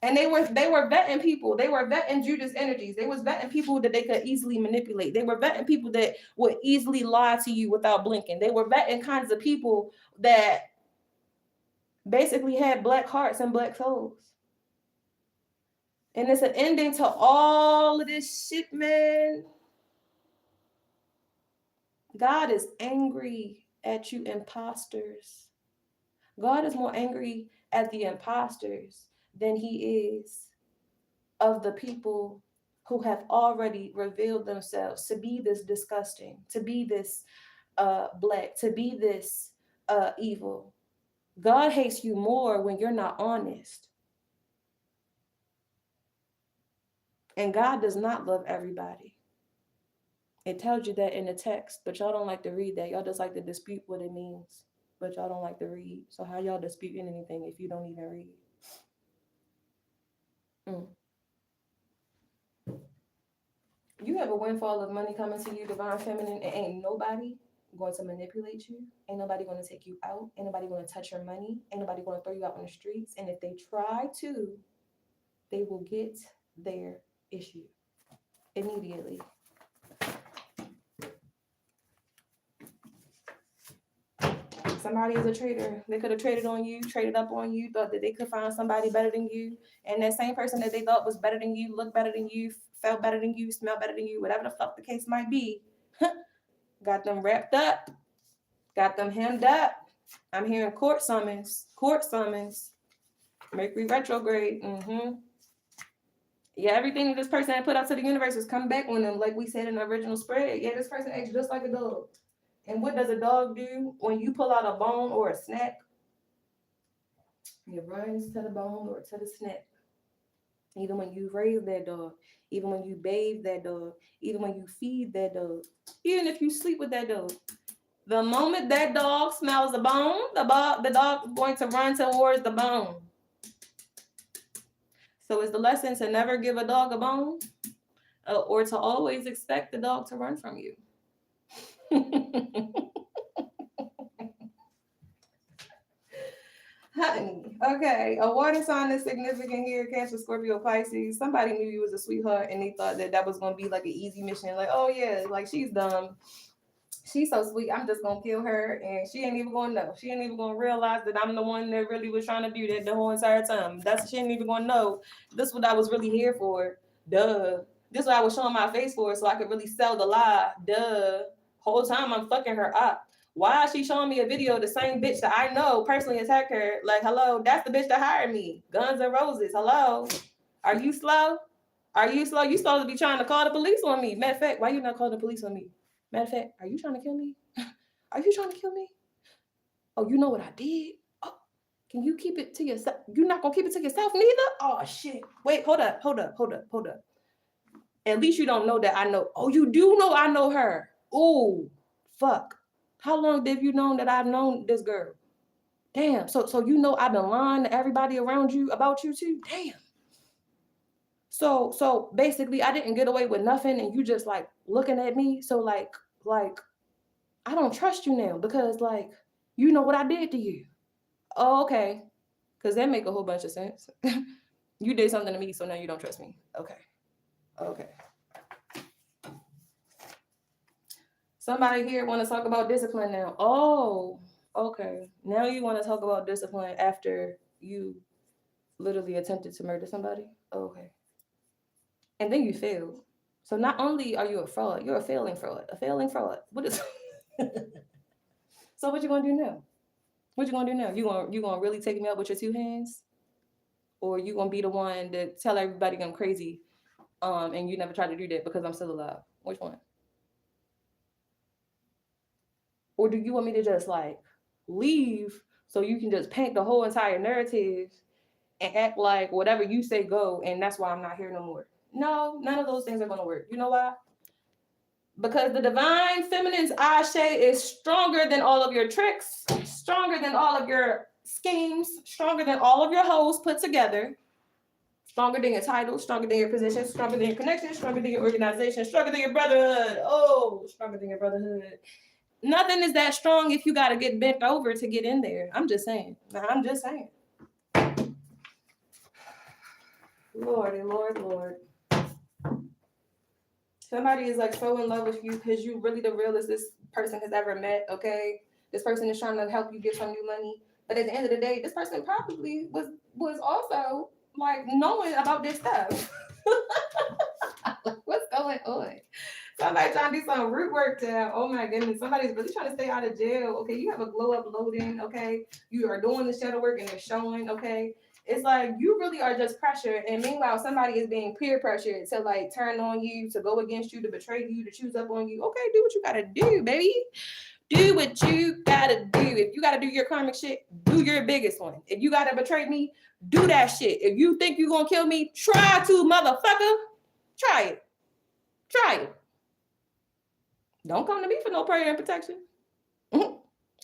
And they were vetting people. They were vetting Judas energies. They was vetting people that they could easily manipulate. They were vetting people that would easily lie to you without blinking. They were vetting kinds of people that basically had black hearts and black souls. And it's an ending to all of this shit, man. God is angry at you imposters. God is more angry at the imposters than he is of the people who have already revealed themselves to be this disgusting, to be this black, to be this evil. God hates you more when you're not honest. And God does not love everybody. It tells you that in the text, but y'all don't like to read that. Y'all just like to dispute what it means, but y'all don't like to read. So how y'all disputing anything if you don't even read? You have a windfall of money coming to you, divine feminine, and ain't nobody going to manipulate you. Ain't nobody going to take you out. Ain't nobody going to touch your money. Ain't nobody going to throw you out on the streets. And if they try to, they will get their issue immediately. Somebody is a traitor. They could have traded on you, traded up on you, thought that they could find somebody better than you. And that same person that they thought was better than you, looked better than you, felt better than you, smelled better than you, whatever the fuck the case might be, got them wrapped up, got them hemmed up. I'm hearing court summons, Mercury retrograde. Yeah, everything that this person had put out to the universe is coming back on them, like we said in the original spread. Yeah, this person acts just like a dog. And what does a dog do when you pull out a bone or a snack? It runs to the bone or to the snack. Even when you raise that dog, even when you bathe that dog, even when you feed that dog, even if you sleep with that dog, the moment that dog smells a bone, the dog is going to run towards the bone. So it's the lesson to never give a dog a bone or to always expect the dog to run from you. Honey, okay, a water sign is significant here, Cancer, Scorpio, Pisces. Somebody knew you was a sweetheart and they thought that was going to be like an easy mission. Like, oh yeah, like she's dumb. She's so sweet. I'm just gonna kill her, and she ain't even gonna know. She ain't even gonna realize that I'm the one that really was trying to do that the whole entire time. She ain't even gonna know. This is what I was really here for. Duh. This is what I was showing my face for, so I could really sell the lie. Duh. Whole time I'm fucking her up. Why is she showing me a video of the same bitch that I know personally attacked her? Like, hello, that's the bitch that hired me. Guns and Roses. Hello. Are you slow? Are you slow? You supposed to be trying to call the police on me. Matter of fact, why you not calling the police on me? Matter of fact, are you trying to kill me? Are you trying to kill me? Oh, you know what I did? Oh, can you keep it to yourself? You're not gonna keep it to yourself neither? Oh shit. Wait, hold up. At least you don't know that I know. Oh, you do know I know her. Oh, fuck. How long have you known that I've known this girl? Damn. So you know I've been lying to everybody around you about you too? Damn. So basically I didn't get away with nothing and you just like looking at me. So like I don't trust you now because like you know what I did to you. Oh, okay. Cause that make a whole bunch of sense. You did something to me, so now you don't trust me. Okay. Somebody here want to talk about discipline now. Oh, okay. Now you want to talk about discipline after you literally attempted to murder somebody? Okay. And then you failed. So not only are you a fraud, you're a failing fraud. A failing fraud. What is So what you gonna do now? What you gonna do now? You gonna really take me up with your two hands? Or you gonna be the one that tell everybody I'm crazy, and you never try to do that because I'm still alive? Which one? Or do you want me to just like leave so you can just paint the whole entire narrative and act like whatever you say go, and that's why I'm not here no more? No, none of those things are gonna work. You know why? Because the divine feminine's Ashe is stronger than all of your tricks, stronger than all of your schemes, stronger than all of your hoes put together, stronger than your title, stronger than your position, stronger than your connection, stronger than your organization, stronger than your brotherhood. Oh, stronger than your brotherhood. Nothing is that strong if you got to get bent over to get in there. I'm just saying. Lord. Somebody is like so in love with you because you really the realest this person has ever met, okay? This person is trying to help you get some new money. But at the end of the day, this person probably was also like knowing about this stuff. Like, what's going on? Somebody trying to do some root work to, oh my goodness, somebody's really trying to stay out of jail. Okay, you have a glow up loading, okay? You are doing the shadow work and it's showing, okay? It's like you really are just pressured, and meanwhile somebody is being peer pressured to like turn on you, to go against you, to betray you, to choose up on you. Okay, do what you gotta do, baby. Do what you gotta do. If you gotta do your karmic shit, do your biggest one. If you gotta betray me, do that shit. If you think you're gonna kill me, try to, motherfucker. Try it. Don't come to me for no prayer and protection.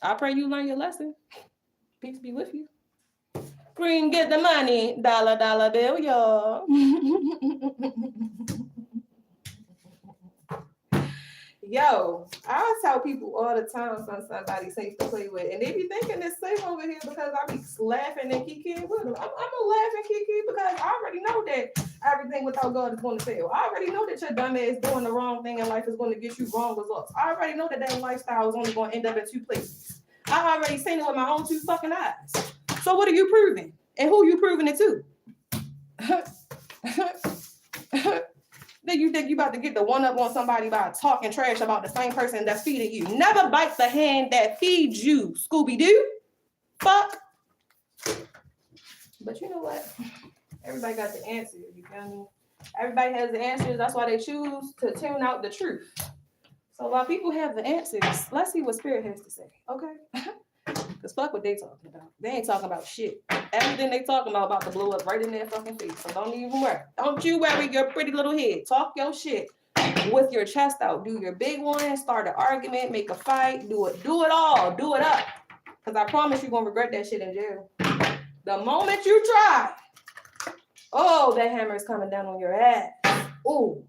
I pray you learn your lesson. Peace be with you. Green, get the money. Dollar bill, y'all. Yo, I tell people all the time somebody's safe to play with. And they be thinking it's safe over here because I be laughing and kikiing with them. I'm gonna laugh and kiki because I already know that everything without God is going to fail. I already know that your dumb ass doing the wrong thing in life is going to get you wrong results. I already know that that lifestyle is only going to end up in two places. I already seen it with my own two fucking eyes. So what are you proving? And who you proving it to? Then you think you about to get the one up on somebody by talking trash about the same person that's feeding you. Never bite the hand that feeds you, Scooby-Doo. Fuck. But you know what? Everybody got the answer, you feel me? Everybody has the answers. That's why they choose to tune out the truth. So while people have the answers, let's see what Spirit has to say, okay? Because fuck what they talking about. They ain't talking about shit. Everything they talking about to blow up right in their fucking face. So don't even worry. Don't you worry your pretty little head. Talk your shit with your chest out. Do your big one. Start an argument. Make a fight. Do it all. Do it up. Because I promise you're going to regret that shit in jail. The moment you try, oh, that hammer is coming down on your ass. Ooh.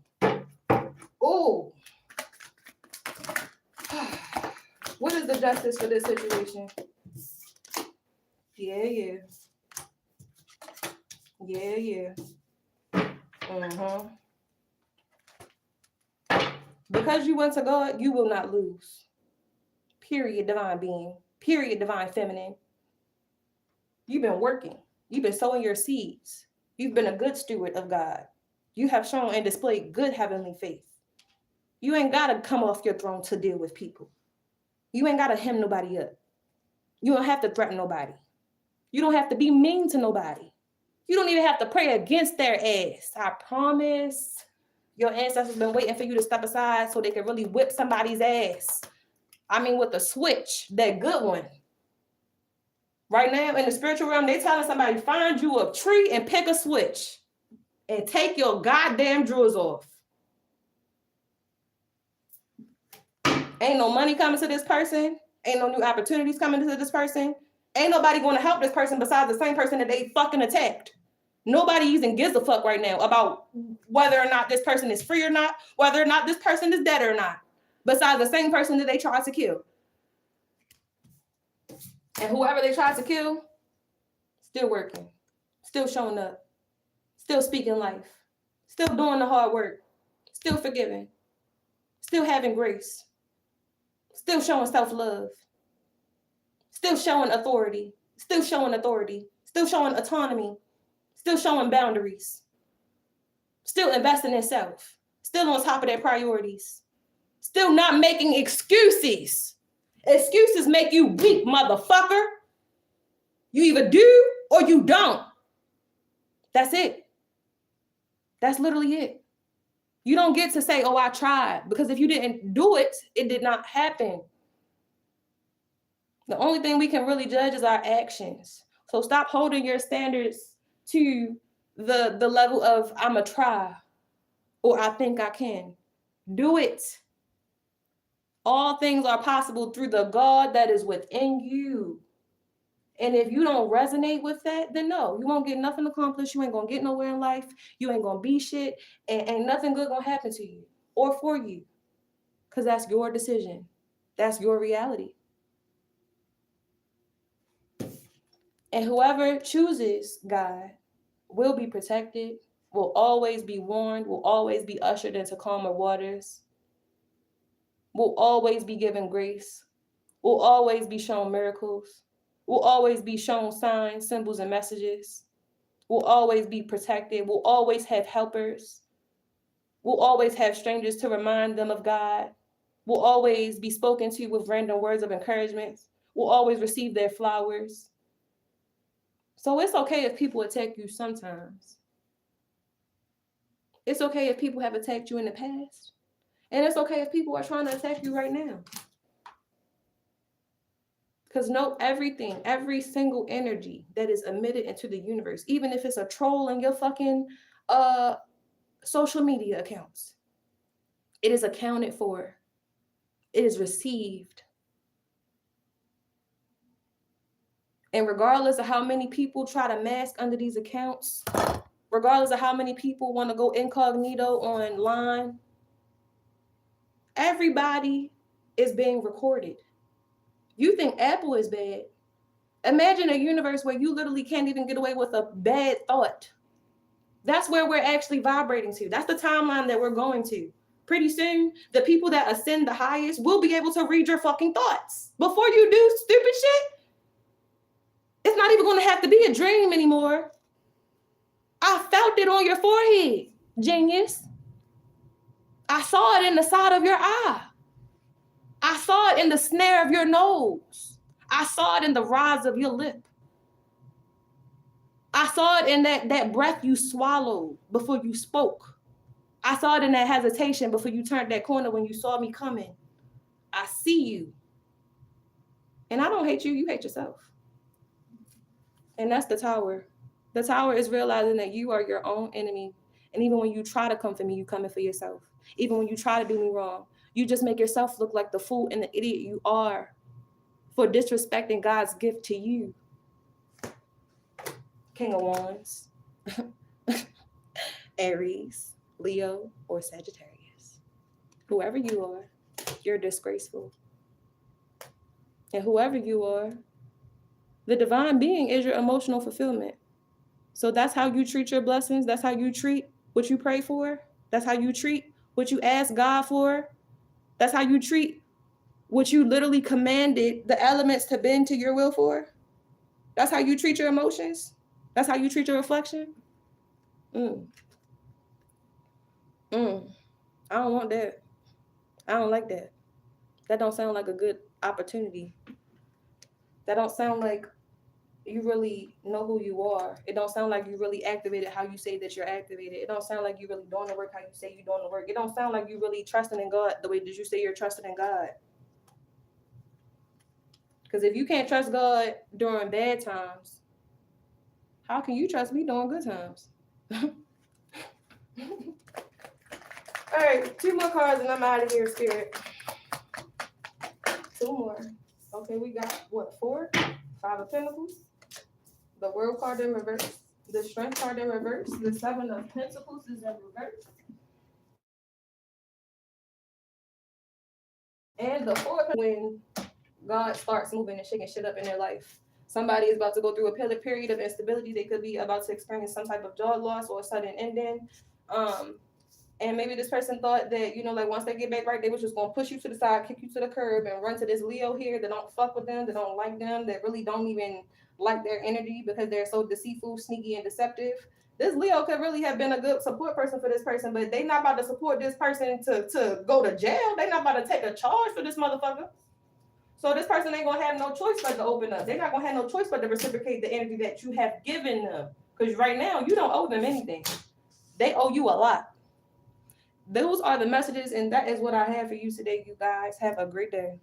What is the justice for this situation? Yeah. Because you went to God, you will not lose. Period, divine being. Period, divine feminine. You've been working. You've been sowing your seeds. You've been a good steward of God. You have shown and displayed good heavenly faith. You ain't got to come off your throne to deal with people. You ain't got to hem nobody up. You don't have to threaten nobody. You don't have to be mean to nobody. You don't even have to pray against their ass. I promise. Your ancestors been waiting for you to step aside so they can really whip somebody's ass. I mean, with the switch, that good one. Right now, in the spiritual realm, they telling somebody, find you a tree and pick a switch and take your goddamn drawers off. Ain't no money coming to this person. Ain't no new opportunities coming to this person. Ain't nobody going to help this person besides the same person that they fucking attacked. Nobody even gives a fuck right now about whether or not this person is free or not, whether or not this person is dead or not, besides the same person that they tried to kill. And whoever they tried to kill, still working, still showing up, still speaking life, still doing the hard work, still forgiving, still having grace, still showing self-love, still showing authority, still showing autonomy, still showing boundaries, still investing in self, still on top of their priorities, still not making excuses. Excuses make you weak, motherfucker. You either do or you don't. That's it. That's literally it. You don't get to say, oh, I tried, because if you didn't do it, it did not happen. The only thing we can really judge is our actions. So stop holding your standards to the level of I'm a try or I think I can. Do it. All things are possible through the God that is within you. And if you don't resonate with that, then no, you won't get nothing accomplished. You ain't gonna get nowhere in life. You ain't gonna be shit, and ain't nothing good gonna happen to you or for you, because that's your decision. That's your reality. And whoever chooses God will be protected, will always be warned, will always be ushered into calmer waters, will always be given grace, will always be shown miracles, will always be shown signs, symbols, and messages, will always be protected, will always have helpers, will always have strangers to remind them of God, will always be spoken to with random words of encouragement, will always receive their flowers. So it's okay if people attack you sometimes. It's okay if people have attacked you in the past. And it's okay if people are trying to attack you right now. Because know everything, every single energy that is emitted into the universe, even if it's a troll in your fucking social media accounts, it is accounted for. It is received. And regardless of how many people try to mask under these accounts, regardless of how many people want to go incognito online, everybody is being recorded. You think Apple is bad? Imagine a universe where you literally can't even get away with a bad thought. That's where we're actually vibrating to. That's the timeline that we're going to. Pretty soon, the people that ascend the highest will be able to read your fucking thoughts. Before you do stupid shit, it's not even going to have to be a dream anymore. I felt it on your forehead, genius. I saw it in the side of your eye. I saw it in the snare of your nose. I saw it in the rise of your lip. I saw it in that breath you swallowed before you spoke. I saw it in that hesitation before you turned that corner when you saw me coming. I see you. And I don't hate you, you hate yourself. And that's the tower. The tower is realizing that you are your own enemy. And even when you try to come for me, you coming for yourself. Even when you try to do me wrong, you just make yourself look like the fool and the idiot you are for disrespecting God's gift to you. King of Wands, Aries, Leo, or Sagittarius. Whoever you are, you're disgraceful. And whoever you are, the divine being is your emotional fulfillment. So that's how you treat your blessings. That's how you treat what you pray for. That's how you treat what you ask God for. That's how you treat what you literally commanded the elements to bend to your will for? That's how you treat your emotions? That's how you treat your reflection? I don't want that. I don't like that. That don't sound like a good opportunity. That don't sound like you really know who you are. It don't sound like you really activated how you say that you're activated. It don't sound like you really doing the work how you say you're doing the work. It don't sound like you really trusting in God the way that you say you're trusting in God. Because if you can't trust God during bad times, how can you trust me during good times? All right, 2 more cards and I'm out of here, Spirit. 2 more. Okay, we got what, 4? 5 of Pentacles. The World card in reverse. The Strength card in reverse. The 7 of Pentacles is in reverse. And the 4 when God starts moving and shaking shit up in their life. Somebody is about to go through a period of instability. They could be about to experience some type of job loss or a sudden ending. And maybe this person thought that, you know, like once they get back right, they was just going to push you to the side, kick you to the curb, and run to this Leo here that don't fuck with them, that don't like them, that really don't even like their energy because they're so deceitful, sneaky, and deceptive. This Leo could really have been a good support person for this person, but they not about to support this person to go to jail. They not about to take a charge for this motherfucker. So this person ain't going to have no choice but to open up. They're not going to have no choice but to reciprocate the energy that you have given them. Because right now, you don't owe them anything. They owe you a lot. Those are the messages, and that is what I have for you today, you guys. Have a great day.